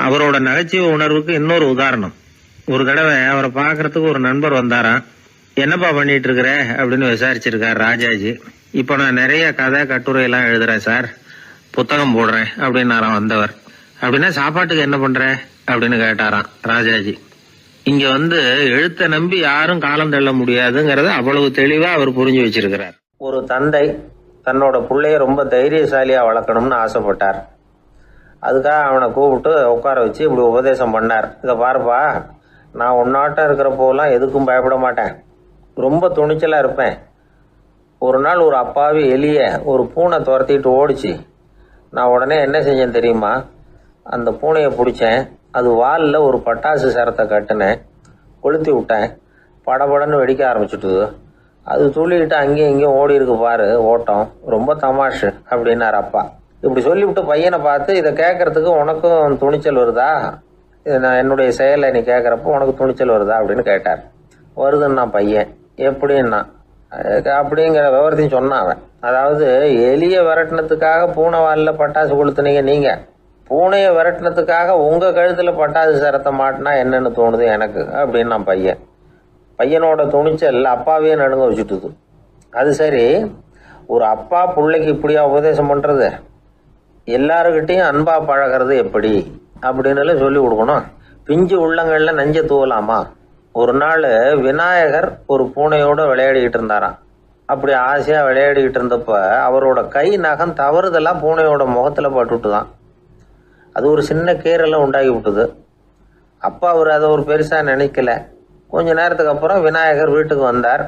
அவரோட நகைச்சுவை உணர்வுக்கு இன்னொரு உதாரணம். ஒரு தடவை அவரை பாக்குறதுக்கு ஒரு நண்பர் வந்தாராம். என்னப்பா பண்ணிட்டு இருக்கிற அப்படின்னு விசாரிச்சிருக்காரு ராஜாஜி. இப்ப நான் நிறைய கதை கட்டுரை எல்லாம் எழுதுறேன் சார், புத்தகம் போடுறேன் அப்படின்னாராம் வந்தவர். அப்படின்னா சாப்பாட்டுக்கு என்ன பண்ற அப்படின்னு கேட்டாராம் ராஜாஜி. இங்க வந்து எழுத்தை நம்பி யாரும் காலம் தள்ள முடியாதுங்கிறத அவ்வளவு தெளிவா அவர் புரிஞ்சு வச்சிருக்கிறார். ஒரு தந்தை தன்னோட பிள்ளைய ரொம்ப தைரியசாலியா வளர்க்கணும்னு ஆசைப்பட்டார். அதுக்காக அவனை கூப்பிட்டு உட்கார வச்சு இப்படி உபதேசம் பண்ணார். இதை பாருப்பா, நான் உன்னாட்டம் இருக்கிறப்போலாம் எதுக்கும் பயப்பட மாட்டேன், ரொம்ப துணிச்சலா இருப்பேன். ஒரு நாள் ஒரு அப்பாவி எலிய ஒரு பூனை துரத்திட்டு ஓடிச்சு. நான் உடனே என்ன செஞ்சேன் தெரியுமா? அந்த பூனையை பிடிச்சேன், அது வாலில் ஒரு பட்டாசு சரத்தை கட்டினேன், கொளுத்தி விட்டேன், படபடன்னு வெடிக்க ஆரம்பிச்சுட்டுது. அது துள்ளிக்கிட்டு அங்கேயும் இங்கேயும் ஓடி இருக்கு பாரு ஓட்டம், ரொம்ப தமாஷு அப்படின்னார் அப்பா. இப்படி சொல்லிவிட்டு பையனை பார்த்து, இதை கேட்கறதுக்கு உனக்கும் துணிச்சல் வருதா? நான் என்னுடைய செயலை நீ கேட்குறப்போ உனக்கு துணிச்சல் வருதா அப்படின்னு கேட்டார். வருதுன்னா பையன். எப்படின்னா அப்படிங்கிற விவரத்தையும் சொன்னான் அவன். அதாவது எலியை விரட்டினத்துக்காக பூனை வாலில் பட்டாசு கொளுத்துனீங்க நீங்க, பூனையை விரட்டினத்துக்காக உங்க கழுத்துல பட்டாசு சரத்தை மாட்டினா என்னன்னு தோணுது எனக்கு அப்படின்னு நான் பையன். பையனோட துணிச்சல் அப்பாவையே நடுங்க வச்சுட்டுது. அது சரி, ஒரு அப்பா பிள்ளைக்கு இப்படியா உபதேசம் பண்றது? எல்லாருக்கிட்டையும் அன்பா பழகிறது எப்படி அப்படின்னு சொல்லி கொடுக்கணும். பிஞ்சு உள்ளங்கள்ல நஞ்ச தூவலாமா? ஒரு நாள் விநாயகர் ஒரு பூனையோட விளையாடிக்கிட்டு இருந்தாராம். அப்படி ஆசையா விளையாடிக்கிட்டு இருந்தப்ப அவரோட கை நகம் தவறுதெல்லாம் பூனையோட முகத்துல பட்டுட்டுதான். அது ஒரு சின்ன கீறலை உண்டாகி விட்டுது. அப்பா அவர் அதை ஒரு பெருசா நினைக்கல. கொஞ்ச நேரத்துக்கு அப்புறம் விநாயகர் வீட்டுக்கு வந்தார்.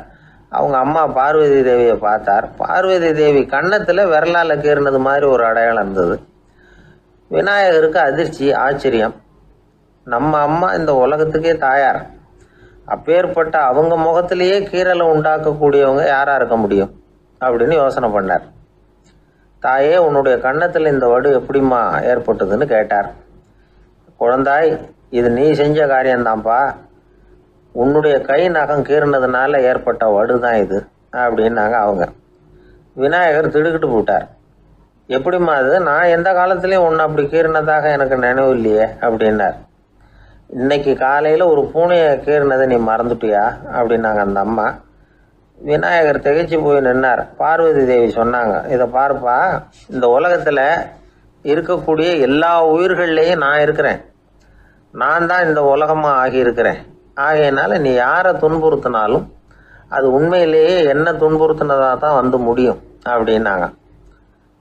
அவங்க அம்மா பார்வதி தேவியை பார்த்தார். பார்வதி தேவி கன்னத்துல விரலால கீறினது மாதிரி ஒரு அடையாளம் இருந்தது. விநாயகருக்கு அதிர்ச்சி, ஆச்சரியம். நம்ம அம்மா இந்த உலகத்துக்கே தாயார், அப்பேற்பட்ட அவங்க முகத்திலேயே கீறலை உண்டாக்கக்கூடியவங்க யாரா இருக்க முடியும் அப்படின்னு யோசனை பண்ணார். தாயே, உன்னுடைய கன்னத்தில் இந்த வடு எப்படிம்மா ஏற்பட்டதுன்னு கேட்டார். குழந்தாய், இது நீ செஞ்ச காரியம்தான்ப்பா, உன்னுடைய கை நகம் கீறினதுனால ஏற்பட்ட வடு தான் இது அப்படின்னாங்க அவங்க. விநாயகர் திடுக்கிட்டு போட்டார். எப்படிம்மா அது? நான் எந்த காலத்திலையும் உன்னை அப்படி கீறினதாக எனக்கு நினைவு இல்லையே அப்படின்னார். இன்னைக்கு காலையில் ஒரு பூனையை கீறினதை நீ மறந்துட்டியா அப்படின்னாங்க அந்த அம்மா. விநாயகர் திகைச்சு போய் நின்னார். பார்வதி தேவி சொன்னாங்க, இதை பாருப்பா, இந்த உலகத்தில் இருக்கக்கூடிய எல்லா உயிர்கள்லேயும் நான் இருக்கிறேன், நான் தான் இந்த உலகமாக ஆகியிருக்கிறேன். ஆகையினால நீ யாரை துன்புறுத்தினாலும் அது உண்மையிலேயே என்ன துன்புறுத்தினதாக தான் வந்து முடியும் அப்படின்னாங்க.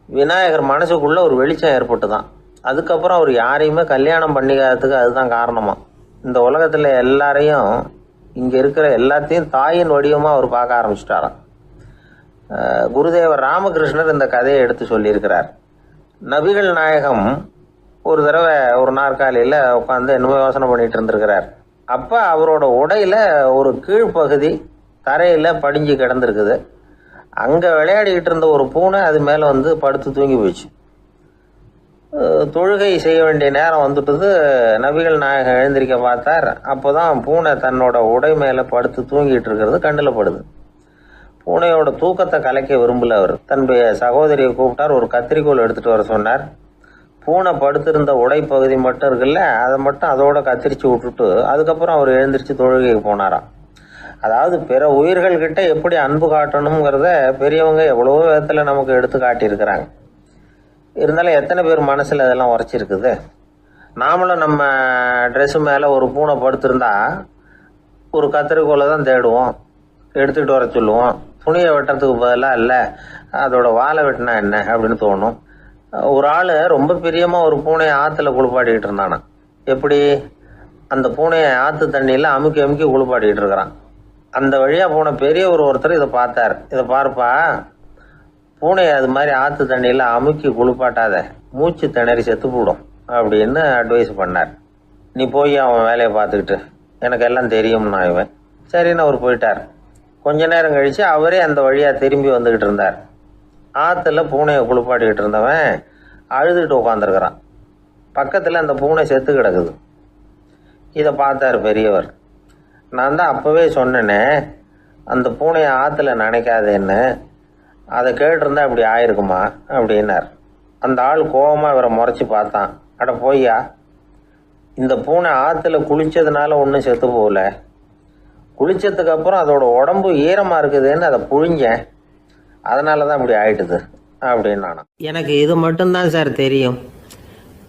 விநாயகர் மனசுக்குள்ள ஒரு வெளிச்சம் ஏற்பட்டு தான். அதுக்கப்புறம் அவர் யாரையுமே கல்யாணம் பண்ணிக்காததுக்கு அதுதான் காரணமா. இந்த உலகத்தில் எல்லாரையும், இங்கே இருக்கிற எல்லாத்தையும் தாயின் வடிவமாக அவர் பார்க்க ஆரம்பிச்சிட்டாராம். குருதேவர் ராமகிருஷ்ணர் இந்த கதையை எடுத்து சொல்லியிருக்கிறார். நபிகள் நாயகம் ஒரு தடவை ஒரு நாற்காலியில் உட்காந்து என்னமோ யோசனை பண்ணிட்டு இருந்திருக்கிறார். அப்போ அவரோட உடையில ஒரு கீழ்ப்பகுதி தரையில் படிஞ்சு கிடந்திருக்குது. அங்கே விளையாடிக்கிட்டு இருந்த ஒரு பூனை அது மேலே வந்து படுத்து தூங்கி போயிடுச்சு. தொழுகை செய்ய வேண்டிய நேரம் வந்துட்டது. நபிகள் நாயகம் எழுந்திருக்க பார்த்தார். அப்போதான் பூனை தன்னோட உடை மேலே படுத்து தூங்கிட்டு இருக்கிறது கண்ணில் படுது. பூனையோட தூக்கத்தை கலைக்க விரும்பல அவர். தன்னுடைய சகோதரியை கூப்பிட்டார். ஒரு கத்திரிக்கோள் எடுத்துட்டு வர சொன்னார். பூனை படுத்திருந்த உடை பகுதி மட்டும் இருக்குல்ல, அதை மட்டும் அதோட கத்திரிச்சு விட்டுட்டு அதுக்கப்புறம் அவர் எழுந்திரிச்சு தொழுகைக்கு போனாராம். அதாவது பிற உயிர்கள் கிட்ட எப்படி அன்பு காட்டணுங்கிறத பெரியவங்க எவ்வளவோ விதத்தில் நமக்கு எடுத்து காட்டியிருக்கிறாங்க. இருந்தாலும் எத்தனை பேர் மனசில் அதெல்லாம் உரைச்சிருக்குது? நாமளும் நம்ம ட்ரெஸ்ஸு மேலே ஒரு பூனை படுத்திருந்தா ஒரு கத்திரிக்கோலை தான் தேடுவோம், எடுத்துகிட்டு வர சொல்லுவோம். துணியை வெட்டுறதுக்கு பதிலாக இல்லை அதோட வாழை வெட்டினா என்ன அப்படின்னு தோணும். ஒரு ஆள் ரொம்ப பிரியமாக ஒரு பூனையை ஆற்றுல குளிப்பாட்டிக்கிட்டு இருந்தானா. எப்படி? அந்த பூனையை ஆற்று தண்ணியில் அமுக்கி அமுக்கி குளிப்பாட்டிக்கிட்டு இருக்கிறான். அந்த வழியாக போன பெரிய ஒருத்தர் இதை பார்த்தார். இதை பார்ப்பா, பூனையை அது மாதிரி ஆற்று தண்ணியில் அமுக்கி குளிப்பாட்டாத, மூச்சு திணறி செத்து போடும் அப்படின்னு அட்வைஸ் பண்ணார். நீ போய் அவன் வேலையை பார்த்துக்கிட்டு, எனக்கு எல்லாம் தெரியும்னா இவன். சரின்னு அவர் போயிட்டார். கொஞ்ச நேரம் கழித்து அவரே அந்த வழியாக திரும்பி வந்துக்கிட்டு இருந்தார். ஆற்றுல பூனையை குளிப்பாட்டிக்கிட்டு இருந்தவன் அழுதுகிட்டு உட்காந்துருக்கிறான். பக்கத்தில் அந்த பூனை செத்து கிடக்குது. இதை பார்த்தார் பெரியவர். நான் தான் அப்போவே சொன்னேனே, அந்த பூனையை ஆற்றுல நினைக்காதேன்னு. அதை கேட்டிருந்தா இப்படி ஆயிருக்குமா அப்படின்னார். அந்த ஆள் கோபமாக இவரை முறைச்சி பார்த்தான். அட போய்யா, இந்த பூனை ஆற்றுல குளித்ததுனால ஒன்றும் செத்து போகல. குளித்ததுக்கு அப்புறம் அதோட உடம்பு ஈரமாக இருக்குதுன்னு அதை புழிஞ்சேன், அதனால தான் இப்படி ஆயிட்டுது அப்படின்னு நானும். எனக்கு இது மட்டும்தான் சார் தெரியும்,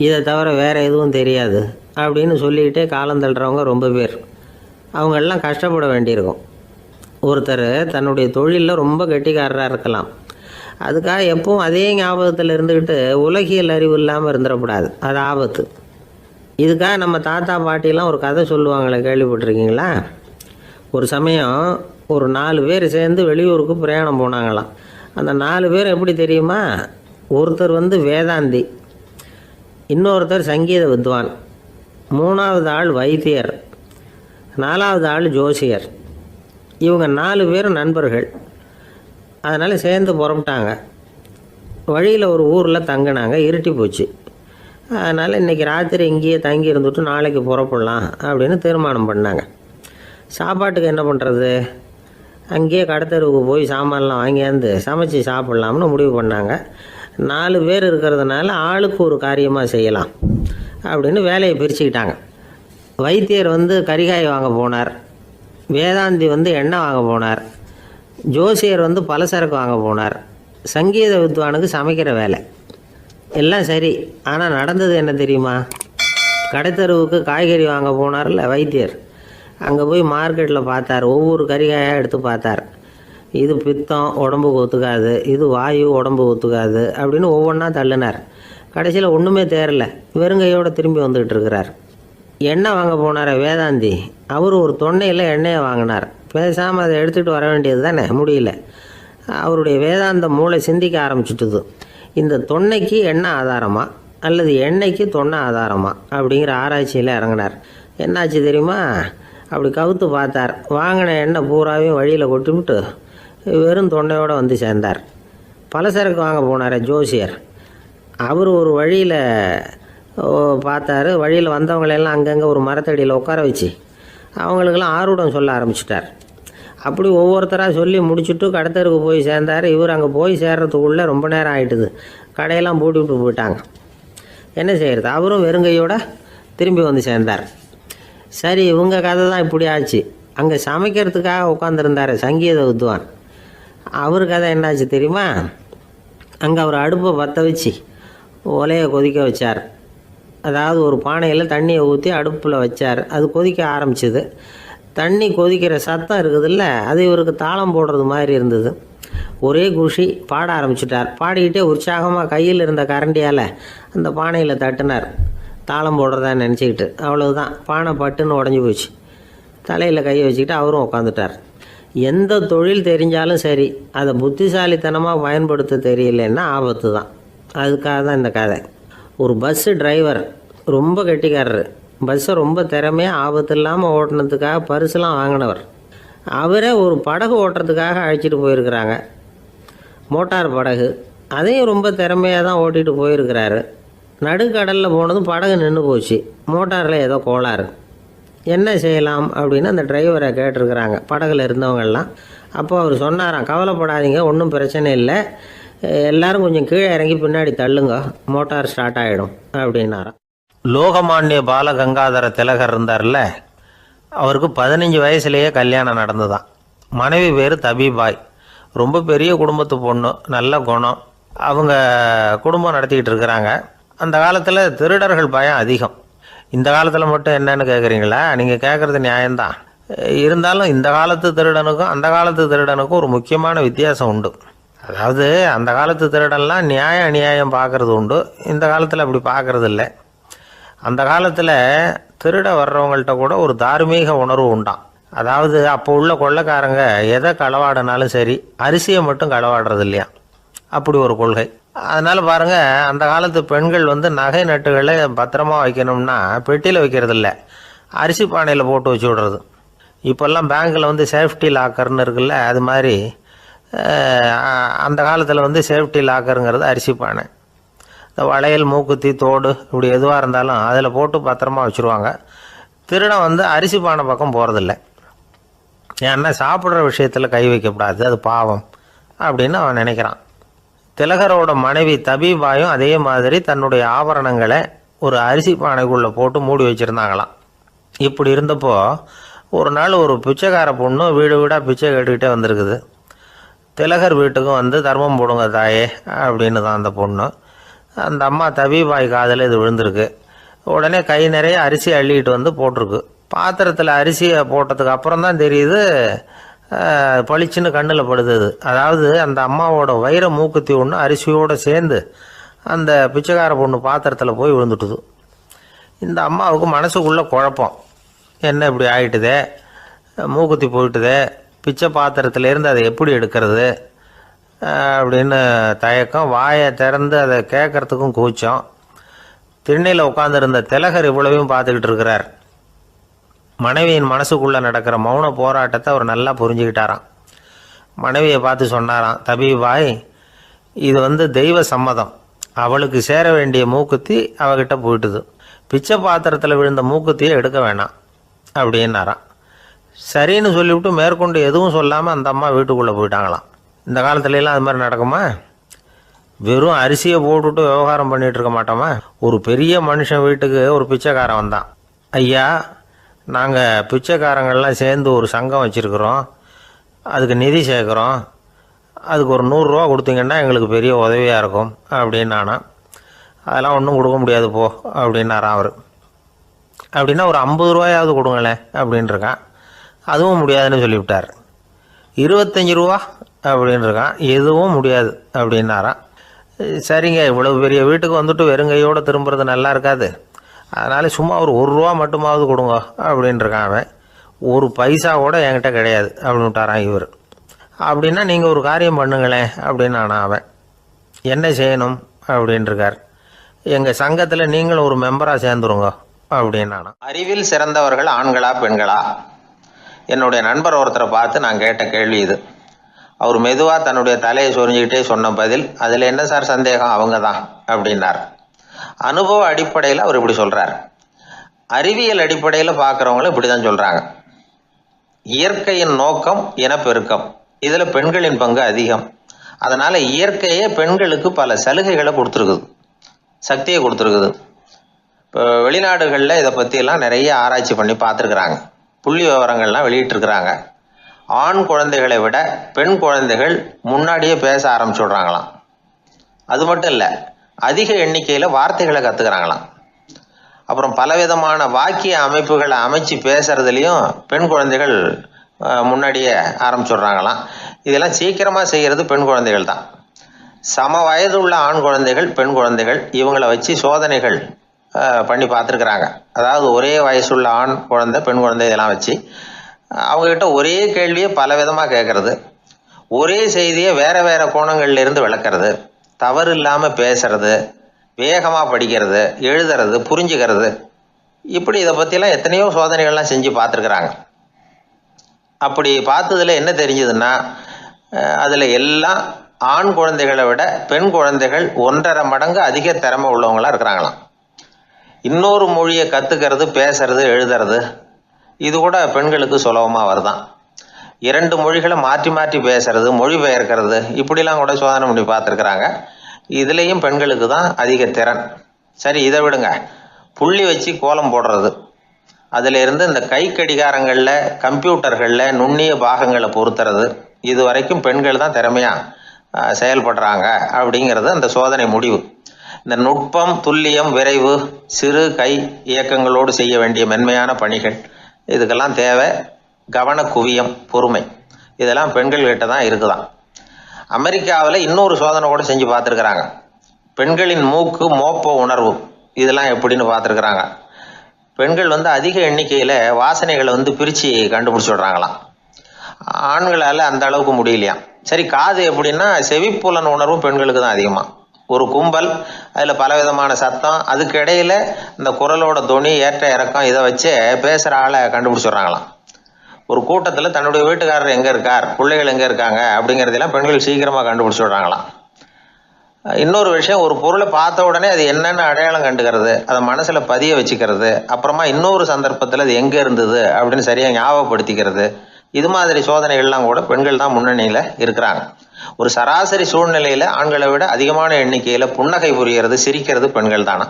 இதை தவிர வேறு எதுவும் தெரியாது அப்படின்னு சொல்லிக்கிட்டே காலம் தள்ளுறவங்க ரொம்ப பேர். அவங்கெல்லாம் கஷ்டப்பட வேண்டியிருக்கும். ஒருத்தர் தன்னுடைய தொழிலில் ரொம்ப கெட்டிக்காரராக இருக்கலாம். அதுக்காக எப்பவும் அதே ஞாபகத்தில் இருந்துக்கிட்டு உலகியல் அறிவு இல்லாமல் இருந்துடக்கூடாது. அது ஆபத்து. இதுக்காக நம்ம தாத்தா பாட்டிலாம் ஒரு கதை சொல்லுவாங்களே, கேள்விப்பட்டிருக்கீங்களா? ஒரு சமயம் ஒரு 4 பேர் சேர்ந்து வெளியூருக்கு பிரயாணம் போனாங்களாம். அந்த 4 பேர் எப்படி தெரியுமா? ஒருத்தர் வேதாந்தி, இன்னொருத்தர் சங்கீத வித்வான், 3வது ஆள் வைத்தியர், 4வது ஆள் ஜோசியர். இவங்க 4 பேரும் நண்பர்கள். அதனால் சேர்ந்து புறப்பட்டாங்க. வழியில் ஒரு ஊரில் தங்கினாங்க. இருட்டி போச்சு. அதனால் இன்றைக்கி ராத்திரி இங்கேயே தங்கி இருந்துட்டு நாளைக்கு புறப்படலாம் அப்படின்னு தீர்மானம் பண்ணாங்க. சாப்பாட்டுக்கு என்ன பண்ணுறது? அங்கேயே கடத்தெருவுக்கு போய் சாமான்லாம் வாங்கியாந்து சமைச்சி சாப்பிட்லாம்னு முடிவு பண்ணாங்க. 4 பேர் இருக்கிறதுனால ஆளுக்கு ஒரு காரியமாக செய்யலாம் அப்படின்னு வேலையை பிரிச்சுக்கிட்டாங்க. வைத்தியர் கரிகாய் வாங்க போனார், வேதாந்தி எண்ணெய் வாங்க போனார், ஜோசியர் பலசரக்கு வாங்க போனார், சங்கீத வித்வானுக்கு சமைக்கிற வேலை. எல்லாம் சரி. ஆனால் நடந்தது என்ன தெரியுமா? கடைத்தெருவுக்கு காய்கறி வாங்க போனார்ல வைத்தியர், அங்கே போய் மார்க்கெட்டில் பார்த்தார். ஒவ்வொரு கறிகாயாக எடுத்து பார்த்தார். இது பித்தம், உடம்புக்கு ஒத்துக்காது, இது வாயு, உடம்பு ஒத்துக்காது அப்படின்னு ஒவ்வொன்றா தள்ளினார். கடைசியில் ஒன்றுமே தேரல, வெறுங்கையோடு திரும்பி வந்துக்கிட்டு இருக்கிறார். எண்ணெய் வாங்க போனார் வேதாந்தி, அவர் ஒரு தொன்னையில் எண்ணெயை வாங்கினார். பேசாமல் அதை எடுத்துகிட்டு வர வேண்டியது தானே, முடியல. அவருடைய வேதாந்த மூளை சிந்திக்க ஆரம்பிச்சுட்டுது. இந்த தொன்னைக்கு எண்ணெய் ஆதாரமா அல்லது எண்ணெய்க்கு தொன்னை ஆதாரமா அப்படிங்கிற ஆராய்ச்சியில் இறங்கினார். என்னாச்சு தெரியுமா? அப்படி கவுத்து பார்த்தார். வாங்கின எண்ணெய் பூராவையும் வழியில் கொட்டிவிட்டு வெறும் தொண்டையோடு சேர்ந்தார். பலசரக்கு வாங்க போனார் ஜோசியர். அவர் ஒரு வழியில் பார்த்தாரு. வழியில் வந்தவங்களெல்லாம் அங்கங்கே ஒரு மரத்தடியில் உட்கார வச்சு அவங்களுக்கெல்லாம் ஆர்வம் சொல்ல ஆரம்பிச்சிட்டார். அப்படி ஒவ்வொருத்தராக சொல்லி முடிச்சுட்டு கடத்தருக்கு போய் சேர்ந்தார். இவர் அங்கே போய் சேர்றதுக்குள்ளே ரொம்ப நேரம் ஆகிட்டுது. கடையெல்லாம் பூட்டி விட்டு போயிட்டாங்க. என்ன செய்கிறது? அவரும் வெறுங்கையோடு திரும்பி சேர்ந்தார். சரி, இவங்க கதை தான் இப்படி ஆச்சு. அங்கே சமைக்கிறதுக்காக உட்காந்துருந்தார் சங்கீத வித்வான். அவர் கதை என்னாச்சு தெரியுமா? அங்கே அவர் அடுப்பை பற்ற வச்சு ஒலையை கொதிக்க வச்சார். அதாவது ஒரு பானையில் தண்ணியை ஊற்றி அடுப்பில் வச்சார். அது கொதிக்க ஆரம்பிச்சிது. தண்ணி கொதிக்கிற சத்தம் இருக்குதுல்ல, அது இவருக்கு தாளம் போடுறது மாதிரி இருந்தது. ஒரே குஷி, பாட ஆரம்பிச்சிட்டார். பாடிக்கிட்டே உற்சாகமாக கையில் இருந்த கரண்டியால் அந்த பானையில் தட்டினார், தாளம் போடுறதா நினச்சிக்கிட்டு. அவ்வளவுதான், பானை பட்டுன்னு உடஞ்சி போச்சு. தலையில் கையை வச்சுக்கிட்டு அவரும் உட்காந்துட்டார். எந்த தொழில் தெரிஞ்சாலும் சரி, அதை புத்திசாலித்தனமாக பயன்படுத்த தெரியலன்னா ஆபத்து தான். அதுக்காக தான் இந்த கதை. ஒரு பஸ்ஸு டிரைவர் ரொம்ப கெட்டிக்காரர். பஸ்ஸை ரொம்ப திறமையாக ஆபத்து இல்லாமல் ஓட்டினதுக்காக பரிசுலாம் வாங்கினவர். அவரே ஒரு படகு ஓட்டுறதுக்காக அழைச்சிட்டு போயிருக்கிறாங்க, மோட்டார் படகு. அதையும் ரொம்ப திறமையாக தான் ஓட்டிகிட்டு போயிருக்கிறாரு. நடுக்கடலில் போனதும் படகு நின்று போச்சு. மோட்டாரில் ஏதோ கோளாறு. என்ன செய்யலாம் அப்படின்னு அந்த டிரைவரை கேட்டிருக்கிறாங்க படகுல இருந்தவங்கெல்லாம். அப்போ அவர் சொன்னாராம், கவலைப்படாதீங்க, ஒன்றும் பிரச்சனை இல்லை, எல்லோரும் கொஞ்சம் கீழே இறங்கி பின்னாடி தள்ளுங்க, மோட்டார் ஸ்டார்ட் ஆகிடும் அப்படின்னாராம். லோகமானிய பாலகங்காதர திலகர் இருந்தார்ல, அவருக்கு 15 வயசுலேயே கல்யாணம் நடந்துதான். மனைவி பேர் தபிபாய். ரொம்ப பெரிய குடும்பத்து பொண்ணு, நல்ல குணம். அவங்க குடும்பம் நடத்திக்கிட்டு இருக்கிறாங்க. அந்த காலத்தில் திருடர்கள் பயம் அதிகம். இந்த காலத்தில் மட்டும் என்னன்னு கேட்குறீங்களா? நீங்கள் கேட்குறது நியாயம்தான். இருந்தாலும் இந்த காலத்து திருடனுக்கும் அந்த காலத்து திருடனுக்கும் ஒரு முக்கியமான வித்தியாசம் உண்டு. அதாவது அந்த காலத்து திருடன்லாம் நியாயம் அநியாயம் பார்க்குறது உண்டு, இந்த காலத்தில் அப்படி பார்க்குறது இல்லை. அந்த காலத்தில் திருட வர்றவங்கள்ட்ட கூட ஒரு தார்மீக உணர்வு உண்டாம். அதாவது அப்போ உள்ள கொள்ளைக்காரங்க எதை களவாடினாலும் சரி, அரிசியை மட்டும் களவாடுறது இல்லையா, அப்படி ஒரு கொள்கை. அதனால் பாருங்கள், அந்த காலத்து பெண்கள் நகை நட்டுகளை பத்திரமா வைக்கணும்னா பெட்டியில் வைக்கிறதில்ல, அரிசி பானையில் போட்டு வச்சு விடுறது. இப்போல்லாம் பேங்க்கில் சேஃப்டி லாக்கர்னு இருக்குல்ல, அது மாதிரி அந்த காலத்தில் சேஃப்டி லாக்கருங்கிறது அரிசி பானை. இந்த வளையல், மூக்குத்தி, தோடு இப்படி எதுவாக இருந்தாலும் அதில் போட்டு பத்திரமா வச்சுருவாங்க. திருடன் அரிசி பானை பக்கம் போகிறதில்ல. ஏன்னா சாப்பிட்ற விஷயத்தில் கை வைக்கக்கூடாது, அது பாவம் அப்படின்னு அவன் நினைக்கிறான். திலகரோட மனைவி தபீபாயும் அதே மாதிரி தன்னுடைய ஆபரணங்களை ஒரு அரிசி பானைக்குள்ளே போட்டு மூடி வச்சுருந்தாங்களாம். இப்படி இருந்தப்போ ஒரு நாள் ஒரு பிச்சைக்கார பொண்ணு வீடு வீடாக பிச்சை கேட்டுக்கிட்டே வந்திருக்குது. திலகர் வீட்டுக்கும் தர்மம் போடுங்க தாயே அப்படின்னு தான் அந்த பொண்ணு. அந்த அம்மா தபீபாய் காதில் இது விழுந்திருக்கு. உடனே கை நிறைய அரிசி அள்ளிக்கிட்டு போட்டிருக்கு. பாத்திரத்தில் அரிசியை போட்டதுக்கு அப்புறம் தான் தெரியுது, பளிச்சுன்னு கண்ணில் படுது. அதாவது அந்த அம்மாவோட வைர மூக்குத்தி ஒன்று அரிசியோடு சேர்ந்து அந்த பிச்சைக்கார பொண்ணு பாத்திரத்தில் போய் விழுந்துட்டுது. இந்த அம்மாவுக்கு மனசுக்குள்ளே குழப்பம், என்ன இப்படி ஆகிட்டுதே, மூக்குத்தி போயிட்டுதே, பிச்சை பாத்திரத்துலேருந்து அதை எப்படி எடுக்கிறது அப்படின்னு தயக்கம். வாயை திறந்து அதை கேட்கறதுக்கும் கூச்சம். திண்ணையில் உட்காந்துருந்த திலகர் இவ்வளவையும் பார்த்துக்கிட்டு இருக்கிறார். மனைவியின் மனசுக்குள்ளே நடக்கிற மௌன போராட்டத்தை அவர் நல்லா புரிஞ்சுக்கிட்டாராம். மனைவியை பார்த்து சொன்னாராம், தபீபாய், இது தெய்வ சம்மதம், அவளுக்கு சேர வேண்டிய மூக்குத்தி அவகிட்ட போயிட்டுது, பிச்சை பாத்திரத்தில் விழுந்த மூக்குத்தியை எடுக்க வேணாம் அப்படின்னாராம். சரின்னு சொல்லிவிட்டு மேற்கொண்டு எதுவும் சொல்லாமல் அந்த அம்மா வீட்டுக்குள்ளே போயிட்டாங்களாம். இந்த காலத்துலலாம் அது மாதிரி நடக்குமா? வெறும் அரிசியை போட்டுவிட்டு விவகாரம் பண்ணிகிட்டு இருக்க மாட்டோமா? ஒரு பெரிய மனுஷன் வீட்டுக்கு ஒரு பிச்சைக்காரன் வந்தான். ஐயா, நாங்கள் பிச்சைக்காரங்கள்லாம் சேர்ந்து ஒரு சங்கம் வச்சுருக்குறோம், அதுக்கு நிதி சேர்க்குறோம், அதுக்கு ஒரு 100 ரூபா கொடுத்தீங்கன்னா எங்களுக்கு பெரிய உதவியாக இருக்கும் அப்படின்னானா. அதெல்லாம் ஒன்றும் கொடுக்க முடியாது போ அப்படின்னாரான் அவர். அப்படின்னா ஒரு 50 ரூபாயாவது கொடுங்களேன் அப்படின்ட்டுருக்கான். அதுவும் முடியாதுன்னு சொல்லிவிட்டார். 25 ரூபா அப்படின்னு இருக்கான். எதுவும் முடியாது அப்படின்னாரான். சரிங்க, இவ்வளவு பெரிய வீட்டுக்கு வெறுங்கையோடு திரும்புறது நல்லா இருக்காது, அதனால் சும்மா ஒரு 1 ரூபா மட்டுமாவது கொடுங்க அப்படின்ட்டுருக்கான் அவன். 1 பைசா கூட என்கிட்ட கிடையாது அப்படின்னு விட்டாரான் இவர். அப்படின்னா நீங்கள் ஒரு காரியம் பண்ணுங்களேன் அப்படின்னானா அவன். என்ன செய்யணும் அப்படின்ட்டுருக்கார். எங்கள் சங்கத்தில் நீங்களும் ஒரு மெம்பராக சேர்ந்துருங்க அப்படின்னானா. அறிவில் சிறந்தவர்கள் ஆண்களா பெண்களா? என்னுடைய நண்பர் ஒருத்தரை பார்த்து நான் கேட்ட கேள்வி இது. அவர் மெதுவாக தன்னுடைய தலையை சொரிஞ்சுக்கிட்டே சொன்ன பதில், அதில் என்ன சார் சந்தேகம், அவங்க தான் அப்படின்னார். அனுபவ அடிப்படையில் அவர் இப்படி சொல்கிறார். அறிவியல் அடிப்படையில் பார்க்குறவங்களும் இப்படி தான் சொல்கிறாங்க. இயற்கையின் நோக்கம் இனப்பெருக்கம், இதில் பெண்களின் பங்கு அதிகம். அதனால் இயற்கையே பெண்களுக்கு பல சலுகைகளை கொடுத்துருக்குது, சக்தியை கொடுத்துருக்குது. இப்போ வெளிநாடுகளில் இதை பற்றியெல்லாம் நிறைய ஆராய்ச்சி பண்ணி பார்த்துருக்குறாங்க, புள்ளி விவரங்கள்லாம் வெளியிட்டிருக்கிறாங்க. ஆண் குழந்தைகளை விட பெண் குழந்தைகள் முன்னாடியே பேச ஆரம்பிச்சுடுறாங்களாம். அது மட்டும் இல்லை, அதிக எண்ணிக்கையில் வார்த்தைகளை கற்றுக்கிறாங்களாம். அப்புறம் பலவிதமான வாக்கிய அமைப்புகளை அமைச்சு பேசுறதுலேயும் பெண் குழந்தைகள் முன்னாடியே ஆரம்பிச்சுடுறாங்களாம். இதெல்லாம் சீக்கிரமாக செய்கிறது பெண் குழந்தைகள் தான். சம வயது உள்ள ஆண் குழந்தைகள், பெண் குழந்தைகள், இவங்களை வச்சு சோதனைகள் பண்ணி பார்த்துருக்குறாங்க. அதாவது ஒரே வயசுள்ள ஆண் குழந்தை, பெண் குழந்தை இதெல்லாம் வச்சு அவங்கக்கிட்ட ஒரே கேள்வியை பல விதமாக கேட்குறது, ஒரே செய்தியை வேறு வேறு கோணங்கள்லேருந்து விளக்கிறது, தவறு இல்லாமல் பேசுறது, வேகமாக படிக்கிறது, எழுதுறது, புரிஞ்சுக்கிறது, இப்படி இதை பற்றிலாம் எத்தனையோ சோதனைகள்லாம் செஞ்சு பார்த்துருக்குறாங்க. அப்படி பார்த்ததில் என்ன தெரிஞ்சதுன்னா, அதில் எல்லாம் ஆண் குழந்தைகளை விட பெண் குழந்தைகள் 1.5 மடங்கு அதிக திறமை உள்ளவங்களாக இருக்கிறாங்களாம். இன்னொரு மொழியை கற்றுக்கிறது, பேசுறது, எழுதுறது, இது கூட பெண்களுக்கு சுலபமாக வருதான். 2 மொழிகளை மாற்றி மாற்றி பேசுறது, மொழிபெயர்க்கிறது, இப்படிலாம் கூட சோதனை பண்ணி பார்த்துருக்குறாங்க. இதுலேயும் பெண்களுக்கு தான் அதிக திறன். சரி, இதை விடுங்க. புள்ளி வச்சு கோலம் போடுறது, அதிலிருந்து இந்த கை கடிகாரங்களில், கம்ப்யூட்டர்களில் நுண்ணிய பாகங்களை பொருத்துறது, இது வரைக்கும் பெண்கள் தான் திறமையாக செயல்படுறாங்க அப்படிங்கிறது அந்த சோதனை முடிவு. இந்த நுட்பம், துல்லியம், விரைவு, சிறு கை இயக்கங்களோடு செய்ய வேண்டிய மென்மையான பணிகள், இதுக்கெல்லாம் தேவை கவன குவியம், பொறுமை, இதெல்லாம் பெண்கள்கிட்ட தான் இருக்குதான். அமெரிக்காவில் இன்னொரு சோதனை கூட செஞ்சு பார்த்துருக்குறாங்க. பெண்களின் மூக்கு மோப்ப உணர்வு, இதெல்லாம் எப்படின்னு பார்த்துருக்குறாங்க. பெண்கள் அதிக எண்ணிக்கையில் வாசனைகளை பிரித்து கண்டுபிடிச்சி விடுறாங்களாம். ஆண்களால் அந்த அளவுக்கு முடியலையாம். சரி, காது எப்படின்னா செவிப்புலன் உணர்வும் பெண்களுக்கு தான் அதிகமாக. ஒரு கும்பல், அதில் பலவிதமான சத்தம், அதுக்கு இடையில இந்த குரலோட தொனி, ஏற்ற இறக்கம், இதை வச்சு பேசுகிற ஆளை கண்டுபிடிச்சிடுறாங்களாம். ஒரு கூட்டத்தில் தன்னுடைய வீட்டுக்காரர் எங்கே இருக்கார், பிள்ளைகள் எங்கே இருக்காங்க அப்படிங்கிறதெல்லாம் பெண்கள் சீக்கிரமாக கண்டுபிடிச்சிடுறாங்களாம். இன்னொரு விஷயம், ஒரு பொருளை பார்த்த உடனே அது என்னென்ன அடையாளம் கண்டுக்கிறது, அதை மனசில் பதிய வச்சுக்கிறது, அப்புறமா இன்னொரு சந்தர்ப்பத்தில் அது எங்கே இருந்தது அப்படின்னு சரியாக ஞாபகப்படுத்திக்கிறது, இது மாதிரி சோதனைகள்லாம் கூட பெண்கள் தான் முன்னணியில் இருக்கிறாங்க. ஒரு சராசரி சூழ்நிலையில் ஆண்களை விட அதிகமான எண்ணிக்கையில் புன்னகை புரிகிறது, சிரிக்கிறது பெண்கள் தானா.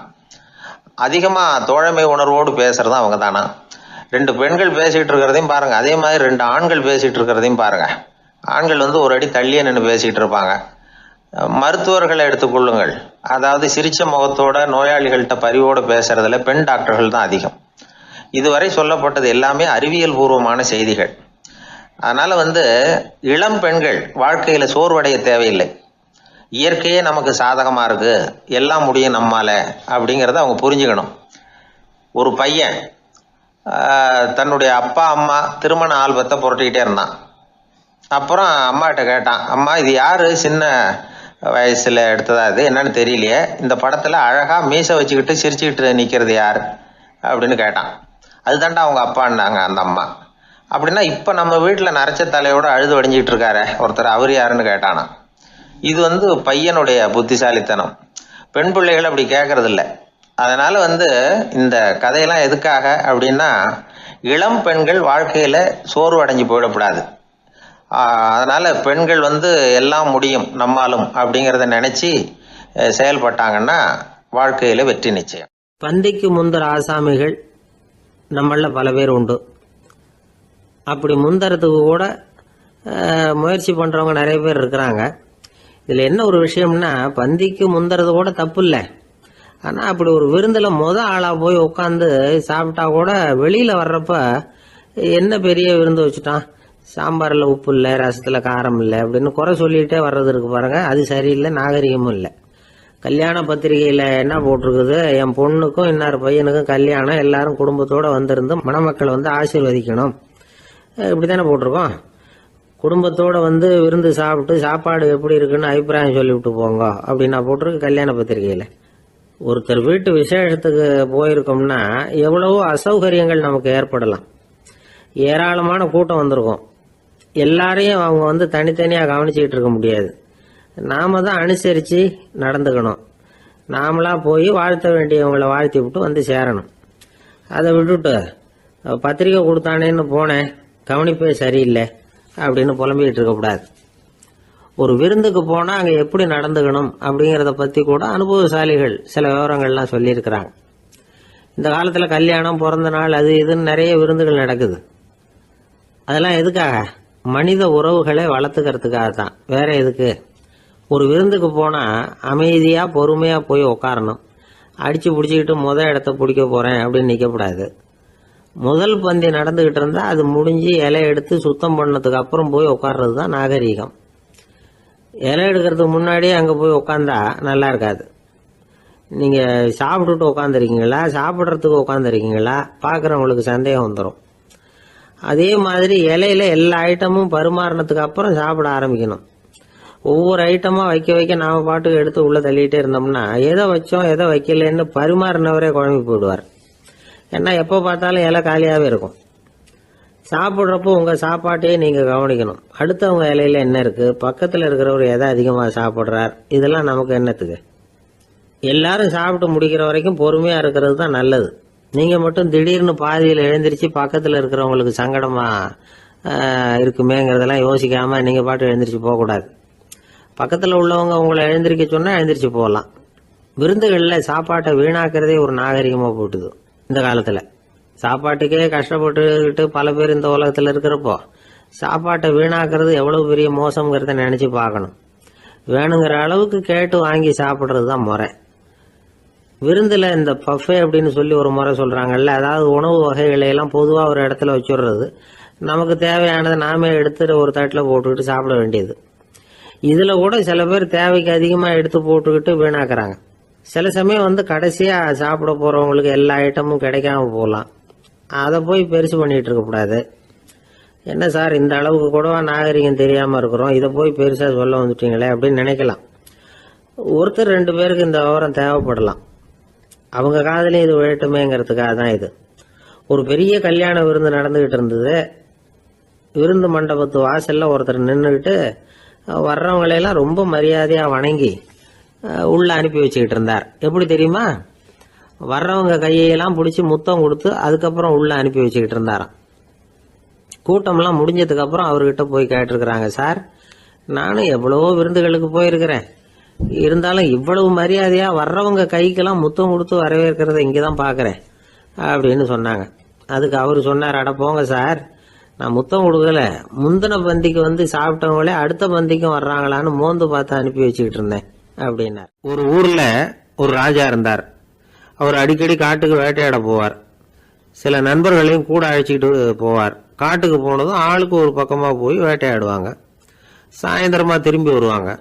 அதிகமாக தோழமை உணர்வோடு பேசுறதும் அவங்க தானா. 2 பெண்கள் பேசிகிட்டு இருக்கிறதையும் பாருங்கள், அதே மாதிரி 2 ஆண்கள் பேசிகிட்டு இருக்கிறதையும் பாருங்கள். ஆண்கள் ஒரு அடி தள்ளியே நின்று பேசிகிட்டு இருப்பாங்க. மருத்துவர்களை எடுத்துக்கொள்ளுங்கள், அதாவது சிரிச்ச முகத்தோட நோயாளிகள்கிட்ட பரிவோடு பேசுறதுல பெண் டாக்டர்கள் தான் அதிகம். இதுவரை சொல்லப்பட்டது எல்லாமே அறிவியல் பூர்வமான செய்திகள். அதனால இளம் பெண்கள் வாழ்க்கையில சோர்வடைய தேவையில்லை. இயற்கையே நமக்கு சாதகமா இருக்கு, எல்லாம் முடியும் நம்மால அப்படிங்கிறத அவங்க புரிஞ்சுக்கணும். ஒரு பையன் தன்னுடைய அப்பா அம்மா திருமண ஆல்பத்தை புரட்டிக்கிட்டே இருந்தான். அப்புறம் அம்மாகிட்ட கேட்டான், அம்மா இது யாரு சின்ன வயசுல எடுத்ததா, இது என்னன்னு தெரியலையே, இந்த படத்துல அழகா மீசை வச்சுக்கிட்டு சிரிச்சுக்கிட்டு நிக்கிறது யார் அப்படின்னு கேட்டான். அதுதாண்டா அவங்க அப்பான்னாங்க அந்த அம்மா. அப்படின்னா இப்ப நம்ம வீட்டுல நரைச்ச தலையோட அழுது வடிஞ்சிட்டு இருக்காரு ஒருத்தர், அவர் யாருன்னு கேட்டானா. இது பையனுடைய புத்திசாலித்தனம். பெண் பிள்ளைகள் அப்படி கேட்கறது இல்லை. அதனால இந்த கதையெல்லாம் எதுக்காக அப்படின்னா, இளம் பெண்கள் வாழ்க்கையில சோர்வு அடைஞ்சு போயிடக்கூடாது. அதனால பெண்கள் எல்லாம் முடியும் நம்மாலும் அப்படிங்கிறத நினைச்சு செயல்பட்டாங்கன்னா வாழ்க்கையில வெற்றி நிச்சயம். பந்திக்கு முந்தர ஆசாமிகள் நம்மள பல பேர் உண்டு. அப்படி முந்தறதுக்கு கூட முயற்சி பண்றவங்க நிறைய பேர் இருக்கிறாங்க. இதுல என்ன ஒரு விஷயம்னா, பந்திக்கு முந்தறது கூட தப்பு இல்லை. ஆனா அப்படி ஒரு விருந்துல ஆளா போய் உட்காந்து சாப்பிட்டா கூட வெளியில வர்றப்ப என்ன பெரிய விருந்து வச்சுட்டான், சாம்பாரில் உப்பு இல்லை, ரசத்தில் காரம் இல்லை அப்படின்னு குறை சொல்லிகிட்டே வர்றது இருக்கு பாருங்க, அது சரியில்லை, நாகரிகமும் இல்லை. கல்யாண பத்திரிகையில் என்ன போட்டிருக்குது, என் பொண்ணுக்கும் இன்னார் பையனுக்கும் கல்யாணம், எல்லாரும் குடும்பத்தோடு வந்திருந்து மணமக்கள் ஆசீர்வதிக்கணும், இப்படி தானே போட்டிருக்கோம். குடும்பத்தோடு விருந்து சாப்பிட்டு சாப்பாடு எப்படி இருக்குன்னு அபிப்பிராயம் சொல்லிவிட்டு போங்க அப்படின்னா போட்டிருக்கு கல்யாண பத்திரிகையில். ஒருத்தர் வீட்டு விசேஷத்துக்கு போயிருக்கோம்னா எவ்வளவோ அசௌகரியங்கள் நமக்கு ஏற்படலாம். ஏராளமான கூட்டம் வந்திருக்கும். எல்லாரையும் அவங்க தனித்தனியாக கவனிச்சுக்கிட்டு இருக்க முடியாது. நாம தான் அனுசரித்து நடந்துக்கணும். நாமளா போய் வாழ்த்த வேண்டியவங்களை வாழ்த்தி விட்டு சேரணும். அதை விட்டுட்டு பத்திரிக்கை கொடுத்தானேன்னு போனேன், கவனிப்பே சரியில்லை அப்படின்னு புலம்பிக்கிட்டு இருக்கக்கூடாது. ஒரு விருந்துக்கு போனால் அங்கே எப்படி நடந்துக்கணும் அப்படிங்கிறத பற்றி கூட அனுபவசாலிகள் சில விவரங்கள்லாம் சொல்லியிருக்கிறாங்க. இந்த காலத்தில் கல்யாணம், பிறந்த நாள், அது இதுன்னு நிறைய விருந்துகள் நடக்குது. அதெல்லாம் எதுக்காக? மனித உறவுகளை வளர்த்துக்கிறதுக்காக தான், வேற எதுக்கு? ஒரு விருந்துக்கு போனால் அமைதியாக பொறுமையாக போய் உக்காரணும். அடித்து பிடிச்சிக்கிட்டு இடத்த பிடிக்க போகிறேன் அப்படின்னு நிற்கக்கூடாது. முதல் பந்தி நடந்துக்கிட்டு இருந்தால் அது முடிஞ்சு இலை எடுத்து சுத்தம் பண்ணதுக்கு அப்புறம் போய் உட்கார்றது தான் நாகரீகம். இலை எடுக்கிறதுக்கு முன்னாடியே அங்கே போய் உட்காந்தா நல்லா இருக்காது. நீங்கள் சாப்பிட்டுட்டு உட்காந்துருக்கீங்களா, சாப்பிட்றதுக்கு உட்காந்துருக்கீங்களா, பார்க்குறவங்களுக்கு சந்தேகம் வந்துடும். அதே மாதிரி இலையில எல்லா ஐட்டமும் பரிமாறினதுக்கு அப்புறம் சாப்பிட ஆரம்பிக்கணும். ஒவ்வொரு ஐட்டமாக வைக்க வைக்க நாம் பாட்டுக்கு எடுத்து உள்ளே தள்ளிகிட்டே இருந்தோம்னா எதை வச்சோம் எதை வைக்கலன்னு பரிமாறினவரே குழம்பி போயிடுவார். ஏன்னா எப்போ பார்த்தாலும் இலை காலியாகவே இருக்கும். சாப்பிட்றப்போ உங்கள் சாப்பாட்டையே நீங்கள் கவனிக்கணும். அடுத்தவங்க இலையில என்ன இருக்குது, பக்கத்தில் இருக்கிறவர் எதை அதிகமாக சாப்பிட்றார், இதெல்லாம் நமக்கு என்னத்துக்கு? எல்லாரும் சாப்பிட்டு முடிக்கிற வரைக்கும் பொறுமையாக இருக்கிறது தான் நல்லது. நீங்கள் மட்டும் திடீர்னு பாதியில் எழுந்திரிச்சு பக்கத்தில் இருக்கிறவங்களுக்கு சங்கடமாக இருக்குமேங்கிறதெல்லாம் யோசிக்காமல் நீங்கள் பாட்டு எழுந்திரிச்சு போகக்கூடாது. பக்கத்தில் உள்ளவங்க உங்களை எழுந்திரிக்க சொன்னால் எழுந்திரிச்சு போகலாம். விருந்துகளில் சாப்பாட்டை வீணாக்கிறதே ஒரு நாகரிகமாக போட்டுது. இந்த காலத்தில் சாப்பாட்டுக்கே கஷ்டப்பட்டுக்கிட்டு பல பேர் இந்த உலகத்தில் இருக்கிறப்போ சாப்பாட்டை வீணாக்கிறது எவ்வளவு பெரிய மோசங்கிறத நினச்சி பார்க்கணும். வேணுங்கிற அளவுக்கு கேட்டு வாங்கி சாப்பிட்றது தான் முறை. விருந்தில் இந்த பஃபே அப்படின்னு சொல்லி ஒரு முறை சொல்கிறாங்கல்ல, அதாவது உணவு வகைகளையெல்லாம் பொதுவாக ஒரு இடத்துல வச்சுடுறது, நமக்கு தேவையானதை நாமே எடுத்து ஒரு தட்டில் போட்டுக்கிட்டு சாப்பிட வேண்டியது. இதில் கூட சில பேர் தேவைக்கு அதிகமாக எடுத்து போட்டுக்கிட்டு வீணாக்குறாங்க. சில சமயம் கடைசியாக சாப்பிட போகிறவங்களுக்கு எல்லா ஐட்டமும் கிடைக்காம போகலாம். அதை போய் பெருசு பண்ணிகிட்டு இருக்கக்கூடாது. என்ன சார் இந்த அளவுக்கு கூடவா நாகரிகம் தெரியாமல் இருக்கிறோம், இதை போய் பெருசாக சொல்ல வந்துட்டீங்களே அப்படின்னு நினைக்கலாம். ஒருத்தர் 2 பேருக்கு இந்த விவரம் தேவைப்படலாம். அவங்க காதலையும் இது விழட்டுமேங்கிறதுக்காக தான் இது. ஒரு பெரிய கல்யாண விருந்து நடந்துகிட்டு இருந்தது. விருந்து மண்டபத்து வாசல்ல ஒருத்தர் நின்றுக்கிட்டு வர்றவங்களையெல்லாம் ரொம்ப மரியாதையாக வணங்கி உள்ள அனுப்பி வச்சுக்கிட்டு இருந்தார். எப்படி தெரியுமா? வர்றவங்க கையெல்லாம் பிடிச்சி முத்தம் கொடுத்து அதுக்கப்புறம் உள்ள அனுப்பி வச்சுக்கிட்டு இருந்தாராம். கூட்டம்லாம் முடிஞ்சதுக்கு அப்புறம் அவர்கிட்ட போய் கேட்டிருக்கிறாங்க, சார் நானும் எவ்வளவோ விருந்துகளுக்கு போயிருக்கிறேன், இருந்தாலும் இவ்வளவு மரியாதையா வர்றவங்க கைக்கெல்லாம் முத்தம் கொடுத்து வரவேற்கிறத இங்கதான் பாக்குறேன் அப்படின்னு சொன்னாங்க. அதுக்கு அவரு சொன்னார், அட போங்க சார், நான் முத்தம் கொடுக்கல, முந்தின பந்திக்கு வந்து சாப்பிட்டவங்களே அடுத்த பந்திக்கும் வர்றாங்களான்னு மோந்து பார்த்து அனுப்பி வச்சுக்கிட்டு இருந்தேன் அப்படின்னார். ஒரு ஊர்ல ஒரு ராஜா இருந்தார். அவர் அடிக்கடி காட்டுக்கு வேட்டையாட போவார். சில நண்பர்களையும் கூட அழைச்சிக்கிட்டு போவார். காட்டுக்கு போனதும் ஆளுக்கு ஒரு பக்கமா போய் வேட்டையாடுவாங்க. சாயந்தரமா திரும்பி வருவாங்க.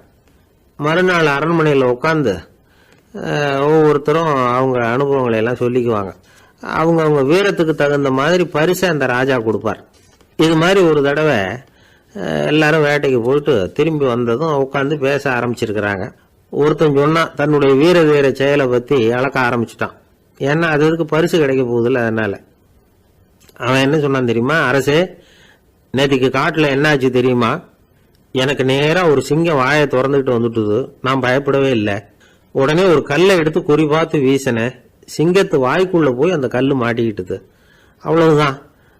மறுநாள் அரண்மனையில் உட்காந்து ஒவ்வொருத்தரும் அவங்க அனுபவங்களை எல்லாம் சொல்லிக்குவாங்க. அவங்க வீரத்துக்கு தகுந்த மாதிரி பரிசை அந்த ராஜா கொடுப்பார். இது மாதிரி ஒரு தடவை எல்லாரும் வேட்டைக்கு போயிட்டு திரும்பி வந்ததும் உட்காந்து பேச ஆரம்பிச்சிருக்கிறாங்க. ஒருத்தன் சொன்னா தன்னுடைய வீர செயலை பத்தி அளக்க ஆரம்பிச்சுட்டான். ஏன்னா அதுக்கு பரிசு கிடைக்க போகுதுல்ல, அதனால. அவன் என்ன சொன்னான் தெரியுமா? அரசே, நேற்றுக்கு காட்டுல என்னாச்சு தெரியுமா? எனக்கு நேரா ஒரு சிங்கம் வாயை திறந்துகிட்டு வந்துட்டுது. நான் பயப்படவே இல்லை. உடனே ஒரு கல்லை எடுத்து குறி பார்த்து வீசினேன். சிங்கத்து வாய்க்குள்ள போய் அந்த கல்லு மாட்டிக்கிட்டுது. அவ்வளவுதான்.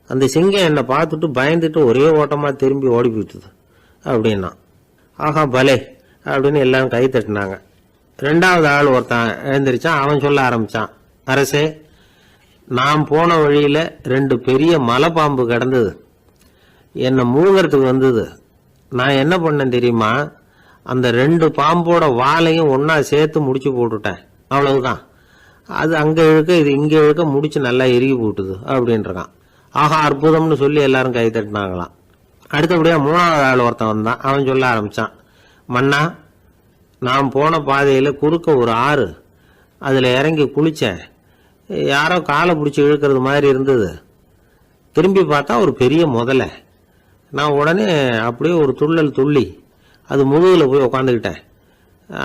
அந்த சிங்கம் என்னை பார்த்துட்டு பயந்துட்டு ஒரே ஓட்டமா திரும்பி ஓடி போயிட்டுது அப்படின்னா. ஆஹா பலே அப்படின்னு எல்லாரும் கை தட்டினாங்க. 2வது ஆள் ஒருத்தன் எழுந்திரிச்சான். அவன் சொல்ல ஆரம்பிச்சான், அரசே, நான் போன வழியில 2 பெரிய மலைப்பாம்பு கிடந்தது. என்னை மூங்கறதுக்கு வந்தது. நான் என்ன பண்ணேன் தெரியுமா? அந்த 2 பாம்போட வாலையும் ஒன்னா சேர்த்து முடிச்சு போட்டுட்டேன். அவ்வளவுதான். அது அங்க இழுக்க இது இங்க இழுக்க முடிச்சு நல்லா இறுகி போட்டுது அப்படின்றான். ஆஹா அற்புதம்னு சொல்லி எல்லாரும் கை தட்டினாங்களாம். அடுத்தபடியா 3வது ஆள் ஒருத்தன் வந்தான். அவன் சொல்ல ஆரம்பிச்சான், மன்னா, நான் போன பாதையில குறுக்க ஒரு ஆறு, அதுல இறங்கி குளிச்சேன். யாரோ காலை பிடிச்சி இழுக்கிறது மாதிரி இருந்தது. திரும்பி பார்த்தா ஒரு பெரிய முதலை. நான் உடனே அப்படியே ஒரு துள்ளல் துள்ளி அது முதுகில் போய் உக்காந்துக்கிட்டேன்.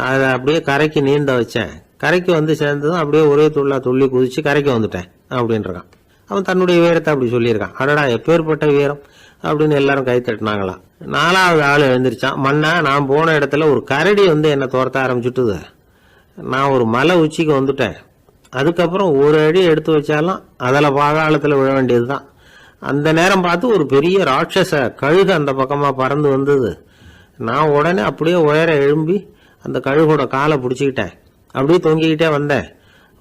அதை அப்படியே கரைக்கு நீந்த வச்சேன். கரைக்கு வந்து சேர்ந்ததும் அப்படியே ஒரே துள்ளி குதிச்சு கரைக்கு வந்துட்டேன் அப்படின்றான். அவன் தன்னுடைய வீரத்தை அப்படி சொல்லியிருக்கான். அடடா எப்பேற்பட்ட வீரம் அப்படின்னு எல்லாரும் கை தட்டினாங்களாம். 4வது ஆள் எழுந்திரிச்சான், மன்னா, நான் போன இடத்துல ஒரு கரடி வந்து என்னை துரத்த ஆரம்பிச்சுட்டுது. நான் ஒரு மலை உச்சிக்கு வந்துட்டேன். அதுக்கப்புறம் ஒரு அடி எடுத்து வச்சாலும் அதில் பாதாளத்தில் விழ வேண்டியதுதான். அந்த நேரம் பார்த்து ஒரு பெரிய ராட்சச கழுகு அந்த பக்கமாக பறந்து வந்தது. நான் உடனே அப்படியே உயர எழும்பி அந்த கழுகோட காலை பிடிச்சிக்கிட்டேன். அப்படியே தொங்கிக்கிட்டே வந்தேன்.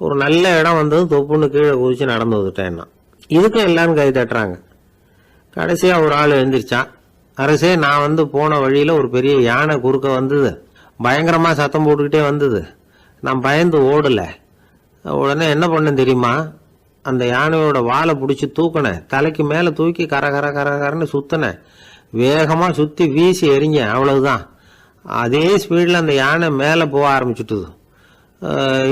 ஒரு நல்ல இடம் வந்ததும் தொப்புன்னு கீழே குதிச்சு நடந்து வந்துட்டேன். இதுக்கும் எல்லாரும் கை தட்டுறாங்க. கடைசியா ஒரு ஆள் எழுந்திரிச்சான், அரசே, நான் வந்து போன வழியில ஒரு பெரிய யானை குறுக்க வந்தது. பயங்கரமா சத்தம் போட்டுக்கிட்டே வந்தது. நான் பயந்து ஓடல. உடனே என்ன பண்ணேன் தெரியுமா? அந்த யானையோட வாலை பிடிச்சி தூக்கினேன். தலைக்கு மேல தூக்கி கரன்னு சுத்தினேன். வேகமா சுத்தி வீசி எறிஞ்சேன். அவ்வளவுதான். அதே ஸ்பீட்ல அந்த யானை மேல போக ஆரம்பிச்சுட்டுது.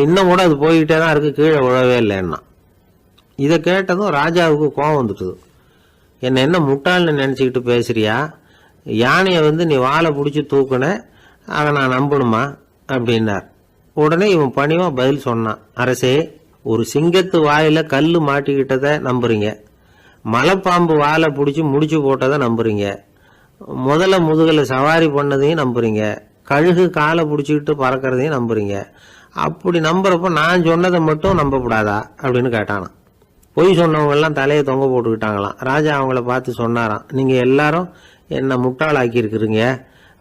இன்னும் கூட அது போய்கிட்டே தான் இருக்கு, கீழே விழவே இல்லைன்னா. இதை கேட்டதும் ராஜாவுக்கு கோபம் வந்துட்டுது. என்ன முட்டாள்னு நினைச்சுக்கிட்டு பேசுறியா? யானையை வந்து நீ வாழை பிடிச்சி தூக்குன, அதை நான் நம்பணுமா அப்படின்னார். உடனே இவன் பணிவா பதில் சொன்னான், அரசே, ஒரு சிங்கத்து வாயில கல்லு மாட்டிக்கிட்டதை நம்புறீங்க, மலைப்பாம்பு வாழை பிடிச்சி முடிச்சு போட்டதை நம்புறீங்க, முதல்ல முதுகல சவாரி பண்ணதையும் நம்புறீங்க, கழுகு காலை பிடிச்சிக்கிட்டு பறக்கிறதையும் நம்புறீங்க. அப்படி நம்புறப்ப நான் சொன்னதை மட்டும் நம்பக்கூடாதா அப்படின்னு கேட்டானான். பொய் சொன்னவங்க எல்லாம் தலையை தொங்க போட்டுக்கிட்டாங்களாம். ராஜா அவங்கள பார்த்து சொன்னாராம், நீங்க எல்லாரும் என்ன முட்டாளாக்கி இருக்கிறீங்க.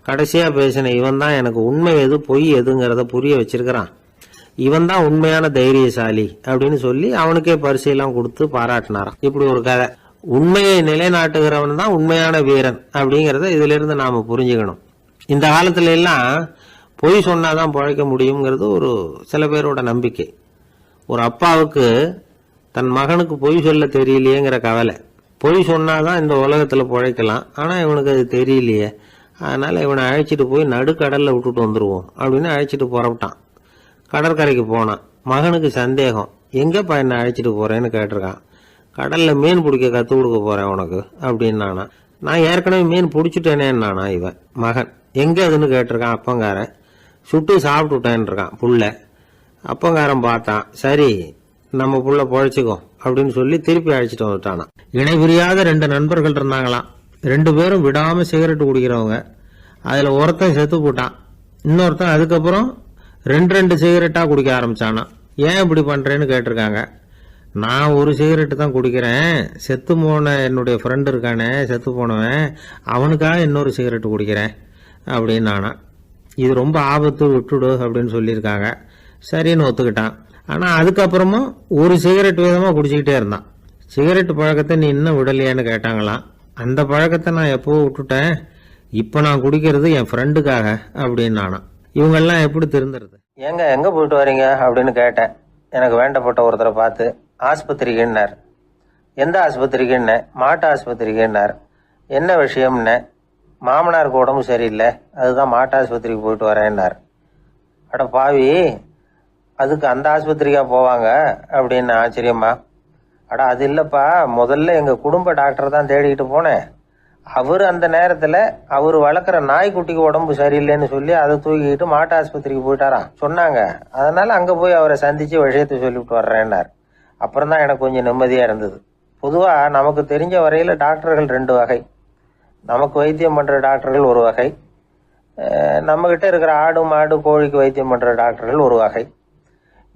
கடைசியா பேசின இவன் தான் எனக்கு உண்மை எது பொய் எதுங்கிறத புரிய வச்சிருக்கிறான். இவன் தான் உண்மையான தைரியசாலி அப்படின்னு சொல்லி அவனுக்கே பரிசையெல்லாம் கொடுத்து பாராட்டினாராம். இப்படி ஒரு கதை. உண்மையை நிலைநாட்டுகிறவன் தான் உண்மையான வீரன் அப்படிங்கறத இதுல இருந்து நாம புரிஞ்சுக்கணும். இந்த காலத்துல எல்லாம் பொய் சொன்னாதான் பிழைக்க முடியுங்கிறது ஒரு சில பேரோட நம்பிக்கை. ஒரு அப்பாவுக்கு தன் மகனுக்கு பொய் சொல்ல தெரியலையேங்கிற கவலை. பொய் சொன்னாதான் இந்த உலகத்துல பிழைக்கலாம், ஆனா இவனுக்கு அது தெரியலையே, அதனால இவனை அழைச்சிட்டு போய் நடுக்கடல்ல விட்டுட்டு வந்துருவோம் அப்படின்னு அழைச்சிட்டு புறப்பட்டான். கடற்கரைக்கு போனான். மகனுக்கு சந்தேகம், எங்கப்பா என்ன அழைச்சிட்டு போறேன்னு கேட்டிருக்கான். கடல்ல மீன் பிடிக்க கத்து கொடுக்க போறேன் உனக்கு அப்படின்னானா. நான் ஏற்கனவே மீன் பிடிச்சிட்டேனேன்னானா இவன் மகன். எங்க அதுன்னு கேட்டிருக்கான் அப்பங்காரன். சுட்டு சாப்பிட்டுட்டேன் இருக்கான் புள்ள. அப்பங்காரன் பார்த்தான், சரி நம்ம புள்ள பொழைச்சிக்கோ அப்படின்னு சொல்லி திருப்பி அழைச்சிட்டு வந்துட்டானான். இணை பிரியாத 2 நண்பர்கள் இருந்தாங்களாம். 2 பேரும் விடாம சிகரெட் குடிக்கிறவங்க. அதுல ஒருத்தன் செத்து போட்டான். இன்னொருத்தன் அதுக்கப்புறம் 2 சிகரெட்டா குடிக்க ஆரம்பிச்சானா. ஏன் இப்படி பண்றேன்னு கேட்டிருக்காங்க. நான் ஒரு சிகரெட்டு தான் குடிக்கிறேன், செத்து போன என்னுடைய ஃப்ரெண்டு இருக்கானே செத்து போனவன், அவனுக்காக இன்னொரு சிகரெட்டு குடிக்கிறேன் அப்படின்னு நானா. இது ரொம்ப ஆபத்து, விட்டுடு அப்படின்னு சொல்லியிருக்காங்க. சரின்னு ஒத்துக்கிட்டான். ஆனா அதுக்கப்புறமும் ஒரு சிகரெட் வீதமா குடிச்சுக்கிட்டே இருந்தான். சிகரெட் பழக்கத்தை நீ இன்னும் விடலையான்னு கேட்டாங்களாம். அந்த பழக்கத்தை நான் எப்போ விட்டுட்டேன், இப்ப நான் குடிக்கிறது என் ஃப்ரெண்டுக்காக அப்படின்னு நானா. இவங்கெல்லாம் எப்படி திருந்துறது? ஏங்க எங்க போயிட்டு வரீங்க அப்படின்னு கேட்டேன். எனக்கு வேண்டப்பட்ட ஒருத்தரை பார்த்து, ஆஸ்பத்திரிக்குன்னார். எந்த ஆஸ்பத்திரிக்குன்னு? மாட்டு ஆஸ்பத்திரிக்குன்னார். என்ன விஷயம்னு? மாமனாருக்கு உடம்பு சரியில்லை, அதுதான் மாட்டு ஆஸ்பத்திரிக்கு போயிட்டு வரேன்னார். அட பாவி, அதுக்கு அந்த ஆஸ்பத்திரிக்கா போவாங்க அப்படின்னு ஆச்சரியமா. அட அது இல்லப்பா, முதல்ல எங்க குடும்ப டாக்டர் தான் தேடிக்கிட்டு போனேன். அவர் அந்த நேரத்துல அவர் வளர்க்குற நாய்க்குட்டிக்கு உடம்பு சரியில்லைன்னு சொல்லி அதை தூக்கிக்கிட்டு மாட்டு ஆஸ்பத்திரிக்கு போயிட்டாராம் சொன்னாங்க. அதனால அங்க போய் அவரை சந்திச்சு விஷயத்தை சொல்லிவிட்டு வர்றேன்னார். அப்புறம் தான் எனக்கு கொஞ்சம் நிம்மதியா இருந்தது. பொதுவா நமக்கு தெரிஞ்ச வரையில டாக்டர்கள் 2 வகை. நமக்கு வைத்தியம் பண்ற டாக்டர்கள் ஒரு வகை, நம்ம கிட்ட இருக்கிற ஆடு மாடு கோழிக்கு வைத்தியம் பண்ற டாக்டர்கள் ஒரு வகை.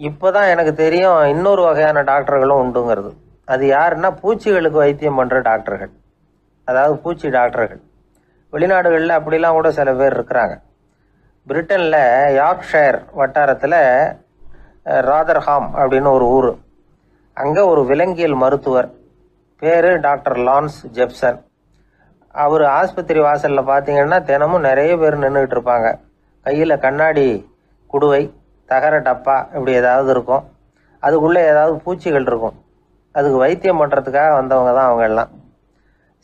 இப்பதான் எனக்கு தெரியும் இன்னொரு வகையான டாக்டர்களும் உண்டுங்கிறது. அது யாருன்னா பூச்சிகளுக்கு வைத்தியம் பண்ற டாக்டர்கள், அதாவது பூச்சி டாக்டர்கள். வெளிநாடுகளில் அப்படிலாம் கூட சில பேர் இருக்கிறாங்க. பிரிட்டன்ல யார்க்ஷயர் வட்டாரத்தில் ராதர்ஹாம் அப்படின்னு ஒரு ஊர். அங்கே ஒரு விலங்கியல் மருத்துவர், பேரு டாக்டர் லான்ஸ் ஜெப்சன். அவர் ஆஸ்பத்திரி வாசலில் பார்த்தீங்கன்னா தினமும் நிறைய பேர் நின்றுட்டு இருப்பாங்க. கையில் கண்ணாடி குடுவை, தகர டப்பா இப்படி ஏதாவது இருக்கும். அதுக்குள்ளே ஏதாவது பூச்சிகள் இருக்கும். அதுக்கு வைத்தியம் பண்ணுறதுக்காக வந்தவங்க தான் அவங்க எல்லாம்.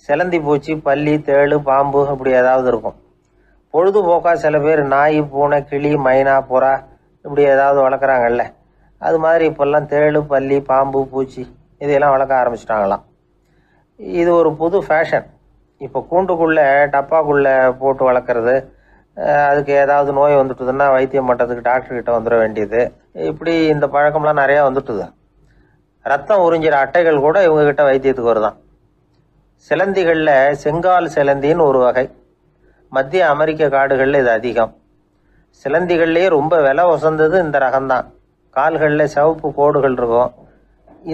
சிலந்தி பூச்சி, பல்லி, தேளு, பாம்பு இப்படி ஏதாவது இருக்கும். பொழுதுபோக்கா சில பேர் நாய், பூனை, கிளி, மைனா, புறா இப்படி ஏதாவது வளர்க்குறாங்கல்ல, அது மாதிரி இப்போல்லாம் தேளு, பல்லி, பாம்பு, பூச்சி இதையெல்லாம் வளர்க்க ஆரம்பிச்சிட்டாங்களாம். இது ஒரு புது ஃபேஷன். இப்போ கூண்டுக்குள்ளே டப்பாக்குள்ளே போட்டு வளர்க்குறது, அதுக்கு ஏதாவது நோய் வந்துட்டுதுன்னா வைத்தியம் பண்ணுறதுக்கு டாக்டர்கிட்ட வந்துட வேண்டியது, இப்படி இந்த பழக்கம்லாம் நிறையா வந்துட்டுது. ரத்தம் உறிஞ்சிற அட்டைகள் கூட இவங்ககிட்ட வைத்தியத்துக்கு வருதான். சிலந்திகளில் செங்கால் சிலந்தின்னு ஒரு வகை. மத்திய அமெரிக்க காடுகளில் இது அதிகம். சிலந்திகள்லேயே ரொம்ப விலை உசந்தது இந்த ரகம்தான். கால்களில் சிவப்பு கோடுகள் இருக்கும்.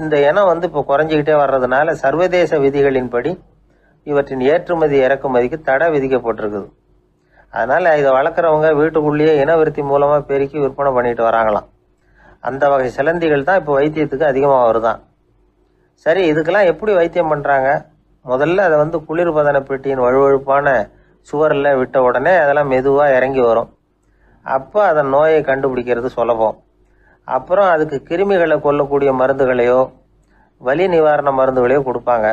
இந்த இனம் இப்போ குறைஞ்சிக்கிட்டே வர்றதுனால சர்வதேச விதிகளின்படி இவற்றின் ஏற்றுமதி இறக்குமதிக்கு தடை விதிக்கப்பட்டிருக்குது. அதனால இதை வளர்க்குறவங்க வீட்டுக்குள்ளேயே இனவிருத்தி மூலமாக பெருக்கி விற்பனை பண்ணிட்டு வராங்களாம். அந்த வகை சிலந்திகள் தான் இப்போ வைத்தியத்துக்கு அதிகமாக வருதான். சரி, இதுக்கெல்லாம் எப்படி வைத்தியம் பண்ணுறாங்க? முதல்ல அதை குளிர்பதன பெட்டியின் வழுவழுப்பான சுவரில் விட்ட உடனே அதெல்லாம் மெதுவாக இறங்கி வரும். அப்போ அதன் நோயை கண்டுபிடிக்கிறது சுலபம். அப்புறம் அதுக்கு கிருமிகளை கொல்லக்கூடிய மருந்துகளையோ வலி நிவாரண மருந்துகளையோ கொடுப்பாங்க.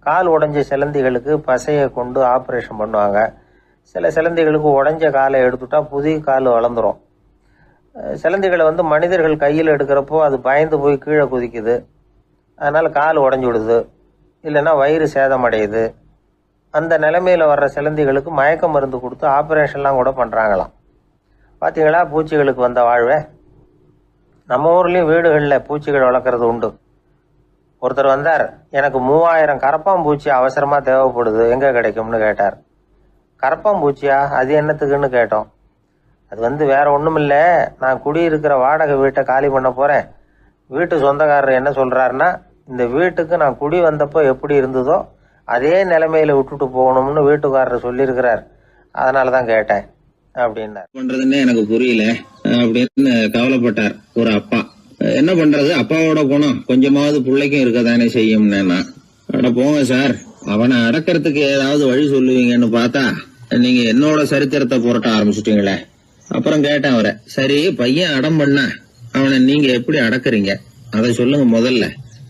கால் உடைஞ்ச சிலந்திகளுக்கு பசையை கொண்டு ஆப்ரேஷன் பண்ணுவாங்க. சில சிலந்திகளுக்கு உடைஞ்ச காலை எடுத்துட்டா புதிய கால் வளர்ந்துடும். சிலந்திகளை மனிதர்கள் கையில் எடுக்கிறப்போ அது பயந்து போய் கீழே குதிக்குது. அதனால் கால் உடஞ்சி விடுது, இல்லைன்னா வயிறு சேதமடையுது. அந்த நிலைமையில் வர்ற சிலந்திகளுக்கு மயக்க மருந்து கொடுத்து ஆப்ரேஷன்லாம் கூட பண்ணுறாங்களாம். பார்த்தீங்களா பூச்சிகளுக்கு வந்த வாழ்வே. நம்ம ஊர்லேயும் வீடுகளில் பூச்சிகள் வளர்க்குறது உண்டு. ஒருத்தர் வந்தார், எனக்கு 3000 கரப்பாம்பூச்சி அவசரமாக தேவைப்படுது, எங்கே கிடைக்கும்னு கேட்டார். கரப்பாம்பூச்சியா, அது என்னத்துக்குன்னு கேட்டோம். அது வேற ஒன்றும் இல்லை, நான் குடியிருக்கிற வாடகை வீட்டை காலி பண்ண போகிறேன். வீட்டு சொந்தக்காரர் என்ன சொல்கிறாருன்னா, இந்த வீட்டுக்கு நான் குடி வந்தப்போ எப்படி இருந்ததோ அதே நிலைமையில விட்டுட்டு போகணும்னு வீட்டுக்காரர் சொல்லியிருக்கிறார், அதனால தான் கேட்டேன் அப்படின்னார். பண்றதுன்னு எனக்கு புரியல அப்படின்னு கவலைப்பட்டார் ஒரு அப்பா. என்ன பண்றது, அப்பாவோட குணம் கொஞ்சமாவது பிள்ளைக்கும் இருக்கதானே செய்யும்னா. அட போங்க சார், அவனை அடக்கிறதுக்கு ஏதாவது வழி சொல்லுவீங்கன்னு பார்த்தா நீங்க என்னோட சரித்திரத்தை புரட்ட ஆரம்பிச்சுட்டீங்களே. அப்புறம் கேட்டேன் அவரை, சரி பையன் அடம் பண்ணா அவனை நீங்க எப்படி அடக்குறீங்க அதை சொல்லுங்க முதல்ல,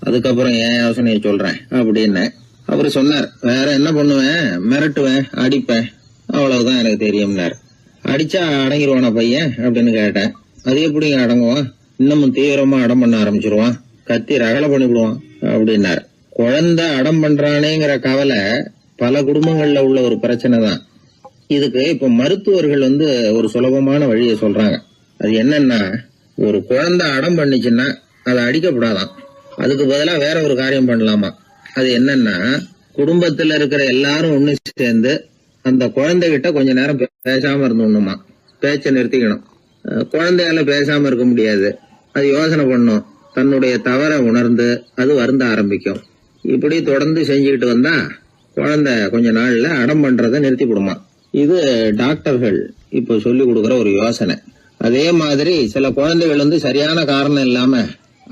அதுக்கப்புறம் என் யோசனையை சொல்றேன் அப்படின்னு. அவரு சொன்னார், வேற என்ன பண்ணுவேன், மிரட்டுவேன், அடிப்பேன், அவ்வளவுதான் எனக்கு தெரியும்னார். அடிச்சா அடங்கிடுவானா பையன் அப்படின்னு கேட்டேன். அது எப்படிங்க அடங்குவான், இன்னமும் தீவிரமா அடம் பண்ண ஆரம்பிச்சிருவான், கத்தி ரகலை பண்ணிவிடுவான் அப்படின்னார். குழந்தை அடம் பண்றானேங்கிற கவலை பல குடும்பங்கள்ல உள்ள ஒரு பிரச்சனை தான். இதுக்கு இப்ப மருத்துவர்கள் ஒரு சுலபமான வழியை சொல்றாங்க. அது என்னன்னா, ஒரு குழந்தை அடம் பண்ணிச்சுன்னா அதை அடிக்கப்படாதான், அதுக்கு பதிலா வேற ஒரு காரியம் பண்ணலாமா. அது என்னன்னா, குடும்பத்துல இருக்கிற எல்லாரும் ஒண்ணு சேர்ந்து அந்த குழந்தைகிட்ட கொஞ்ச நேரம் பேசாம இருந்தோம்னுமா, பேச்சை நிறுத்திக்கணும். குழந்தையால பேசாம இருக்க முடியாது, அது யோசனை பண்ணும், தன்னுடைய தவறை உணர்ந்து அது வருந்த ஆரம்பிக்கும். இப்படி தொடர்ந்து செஞ்சுக்கிட்டு வந்தா குழந்தை கொஞ்ச நாள்ல அடம் பண்றதை நிறுத்தி விடுமா. இது டாக்டர்கள் இப்ப சொல்லி கொடுக்கற ஒரு யோசனை. அதே மாதிரி சில குழந்தைகள் சரியான காரணம் இல்லாம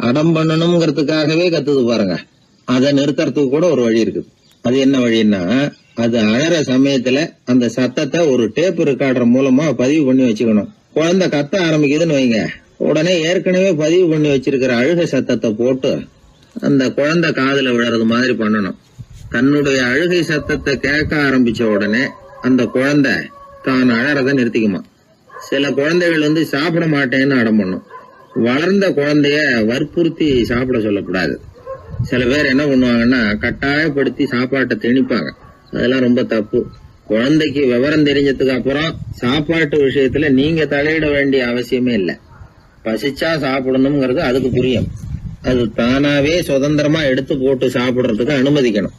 அடம் பண்ணணுங்கிறதுக்காகவே கத்துது பாருங்க, அதை நிறுத்துறதுக்கு கூட ஒரு வழி இருக்குது. அது என்ன வழின்னா, அது அழற சமயத்துல அந்த சத்தத்தை ஒரு டேப் ரெக்கார்டர் மூலமா பதிவு பண்ணி வச்சுக்கணும். குழந்தை கத்த ஆரம்பிக்குதுன்னு வைங்க, உடனே ஏற்கனவே பதிவு பண்ணி வச்சிருக்கிற அழுகை சத்தத்தை போட்டு அந்த குழந்தை காதுல விழறது மாதிரி பண்ணணும். தன்னுடைய அழுகை சத்தத்தை கேட்க ஆரம்பிச்ச உடனே அந்த குழந்தை தான் அழறதை நிறுத்திக்குமா. சில குழந்தைகள் சாப்பிட மாட்டேன்னு அடம் பண்ணும். வளர்ந்த குழந்தைய வற்புறுத்தி சாப்பிட சொல்லக்கூடாது. சில பேர் என்ன பண்ணுவாங்கன்னா, கட்டாயப்படுத்தி சாப்பாட்டை திணிப்பாங்க. அதெல்லாம் ரொம்ப தப்பு. குழந்தைக்கு விவரம் தெரிஞ்சதுக்கு அப்புறம் சாப்பாட்டு விஷயத்துல நீங்க தலையிட வேண்டிய அவசியமே இல்லை. பசிச்சா சாப்பிடணுங்கிறது அதுக்கு புரியும். அது தானாவே சுதந்திரமா எடுத்து போட்டு சாப்பிடுறதுக்கு அனுமதிக்கணும்.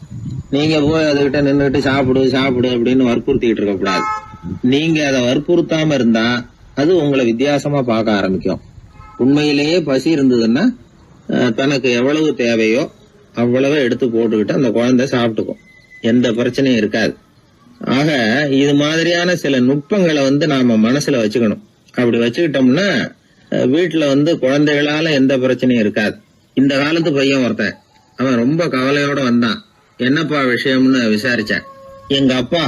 நீங்க போய் அதுகிட்ட நின்றுட்டு சாப்பிடு சாப்பிடு அப்படின்னு வற்புறுத்திட்டு இருக்க கூடாது. நீங்க அதை வற்புறுத்தாம இருந்தா அது உங்களை வித்தியாசமா பார்க்க ஆரம்பிக்கும். உண்மையிலேயே பசி இருந்ததுன்னா தனக்கு எவ்வளவு தேவையோ அவ்வளவு எடுத்து போட்டுக்கிட்டு அந்த குழந்தை சாப்பிட்டுக்கும், எந்த பிரச்சனையும் இருக்காது. ஆக இது மாதிரியான சில நுட்பங்களை நாம மனசுல வச்சுக்கணும். அப்படி வச்சுக்கிட்டோம்னா வீட்டுல குழந்தைகளால எந்த பிரச்சனையும் இருக்காது. இந்த காலத்து பையன் ஒருத்தன், அவன் ரொம்ப கவலையோட வந்தான். என்னப்பா விஷயம்னு விசாரிச்சேன். எங்க அப்பா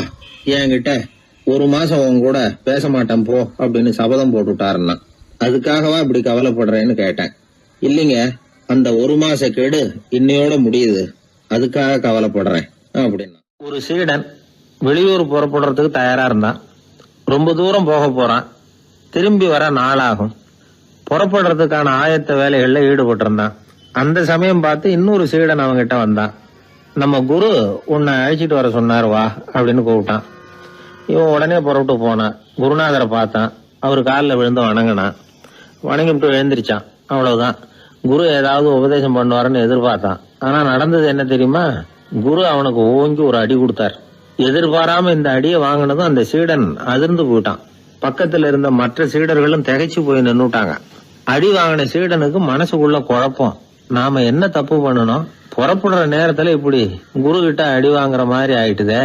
என்கிட்ட 1 மாசம் உன் கூட பேச மாட்டேன் போ அப்படின்னு சபதம் போட்டுட்டாருன்னா, அதுக்காகவா இப்படி கவலைப்படுறேன்னு கேட்டேன். இல்லைங்க, அந்த 1 மாச கெடு இன்னையோட முடியுது, அதுக்காக கவலைப்படுறேன் அப்படின்னா. ஒரு சீடன் வெளியூர் புறப்படுறதுக்கு தயாரா இருந்தான். ரொம்ப தூரம் போக போறான், திரும்பி வர நாளாகும். புறப்படுறதுக்கான ஆயத்த வேலைகள்ல ஈடுபட்டு இருந்தான். அந்த சமயம் பார்த்து இன்னொரு சீடன் அவங்கிட்ட வந்தான். நம்ம குரு உன்னை அழைச்சிட்டு வர சொன்னார் வா அப்படின்னு கூப்பிட்டான். இவன் உடனே புறப்பட்டு போனான். குருநாதரை பார்த்தான். அவர் காலில் விழுந்து வணங்கினான். வணங்கிவிட்டு எழுந்திரிச்சான். அவ்வளவுதான். குரு ஏதாவது உபதேசம் பண்ணுவாருன்னு எதிர்பார்த்தான். ஆனா நடந்தது என்ன தெரியுமா? குரு அவனுக்கு ஓங்கி ஒரு அடி கொடுத்தார். எதிர்பாராம இந்த அடியை வாங்கினதும் அந்த சீடன் அதிர்ந்து போயிட்டான். பக்கத்துல இருந்த மற்ற சீடர்களும் திகைச்சு போய் நின்னுட்டாங்க. அடி வாங்கின சீடனுக்கு மனசுக்குள்ள குழப்பம். நாம என்ன தப்பு பண்ணணும், புறப்படுற நேரத்துல இப்படி குரு கிட்ட அடி வாங்குற மாதிரி ஆயிட்டுதே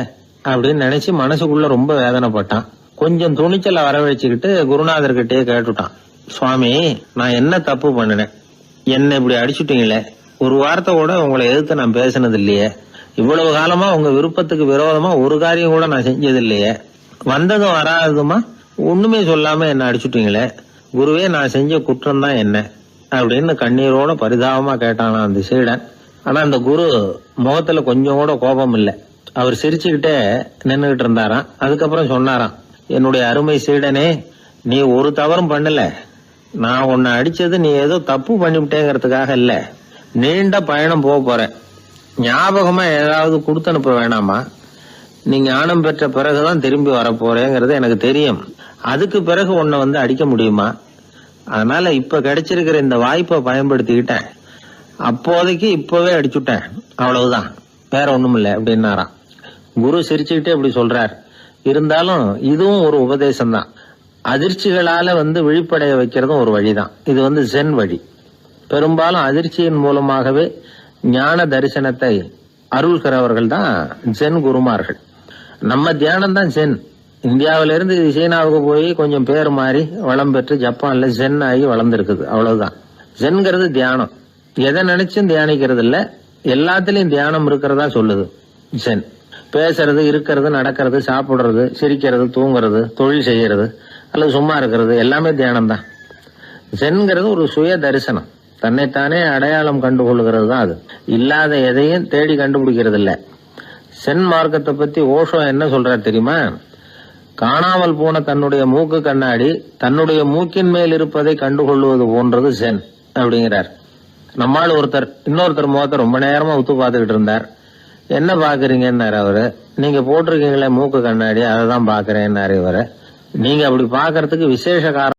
அப்படின்னு நினைச்சு மனசுக்குள்ள ரொம்ப வேதனைப்பட்டான். கொஞ்சம் துணிச்சலை வரவழைச்சுக்கிட்டு குருநாதர்கிட்டயே கேட்டுட்டான். சுவாமி, நான் என்ன தப்பு பண்ணினேன்? என்ன இப்படி அடிச்சுட்டீங்களே, ஒரு வார்த்தை கூட உங்களை எதிர்த்து நான் பேசினது இல்லையே, இவ்வளவு காலமா உங்க விருப்பத்துக்கு விரோதமா ஒரு காரியம் கூட நான் செஞ்சது இல்லையே, வந்ததும் வராததுமா ஒண்ணுமே சொல்லாம என்ன அடிச்சுட்டீங்களே, குருவே நான் செஞ்ச குற்றம் தான் என்ன அப்படின்னு கண்ணீரோட பரிதாபமா கேட்டானா அந்த சீடன். ஆனா அந்த குரு முகத்துல கொஞ்சம் கூட கோபம் இல்லை. அவர் சிரிச்சுக்கிட்டே நின்னுகிட்டு இருந்தாராம். அதுக்கப்புறம் சொன்னாராம், என்னுடைய அருமை சீடனே, நீ ஒரு தவறும் பண்ணல. நான் உன்னை அடிச்சது நீ ஏதோ தப்பு பண்ணிவிட்டேங்கிறதுக்காக இல்ல. நீண்ட பயணம் போக போற, ஞாபகமா ஏதாவது கொடுத்து அனுப்ப வேணாமா? நீ ஞானம் பெற்ற பிறகுதான் திரும்பி வர போறேங்கிறது எனக்கு தெரியும். அதுக்கு பிறகு உன்னை அடிக்க முடியுமா? அதனால இப்ப கிடைச்சிருக்கிற இந்த வாய்ப்பை பயன்படுத்திக்கிட்டேன். அப்போதைக்கு இப்பவே அடிச்சுட்டேன், அவ்வளவுதான், வேற ஒண்ணும் இல்லை அப்படின்னாராம். குரு சிரிச்சுக்கிட்டே இப்படி சொல்றார். இருந்தாலும் இதுவும் ஒரு உபதேசம் தான். அதிர்ச்சிகளால விழிப்படைய வைக்கிறதும் ஒரு வழிதான். இது ஜென் வழி. பெரும்பாலும் அதிர்ச்சியின் மூலமாகவே ஞான தரிசனத்தை அருள்கிறவர்கள் தான் ஜென் குருமார்கள். நம்ம தியானம் தான் ஜென். இந்தியாவிலிருந்து இது சீனாவுக்கு போய் கொஞ்சம் பேர் மாறி வளம் பெற்று ஜப்பான்ல ஜென் ஆகி வளர்ந்துருக்குது, அவ்வளவுதான். ஜென்கிறது தியானம். எதை நினைச்சும் தியானிக்கிறது இல்ல, எல்லாத்திலையும் தியானம் இருக்கிறதா சொல்லுது ஜென். பேசுறது, இருக்கிறது, நடக்கிறது, சாப்பிடுறது, சிரிக்கிறது, தூங்குறது, தொழில் செய்யறது அல்லது சும்மா இருக்கிறது எல்லாமே தியானம் தான். ஜென்கிறது ஒரு சுய தரிசனம், தன்னைத்தானே அடையாளம் கண்டுகொள்கிறது தான். அது இல்லாத எதையும் தேடி கண்டுபிடிக்கிறது இல்ல. சென் மார்க்கத்தை பத்தி ஓஷோ என்ன சொல்றாரு தெரியுமா? காணாமல் போன தன்னுடைய மூக்கு கண்ணாடி தன்னுடைய மூக்கின் மேல் இருப்பதை கண்டுகொள்வது போன்றது சென் அப்படிங்கிறார். நம்மால் ஒருத்தர் இன்னொருத்தர் முகத்தை ரொம்ப நேரமா உத்து பார்த்துக்கிட்டு இருந்தார். என்ன பாக்குறீங்கன்னாரு அவரு. நீங்க போட்டிருக்கீங்களே மூக்கு கண்ணாடி, அதை தான் பாக்குறேன்னாரு இவரு. நீங்க அப்படி பாக்குறதுக்கு விசேஷ காரணம்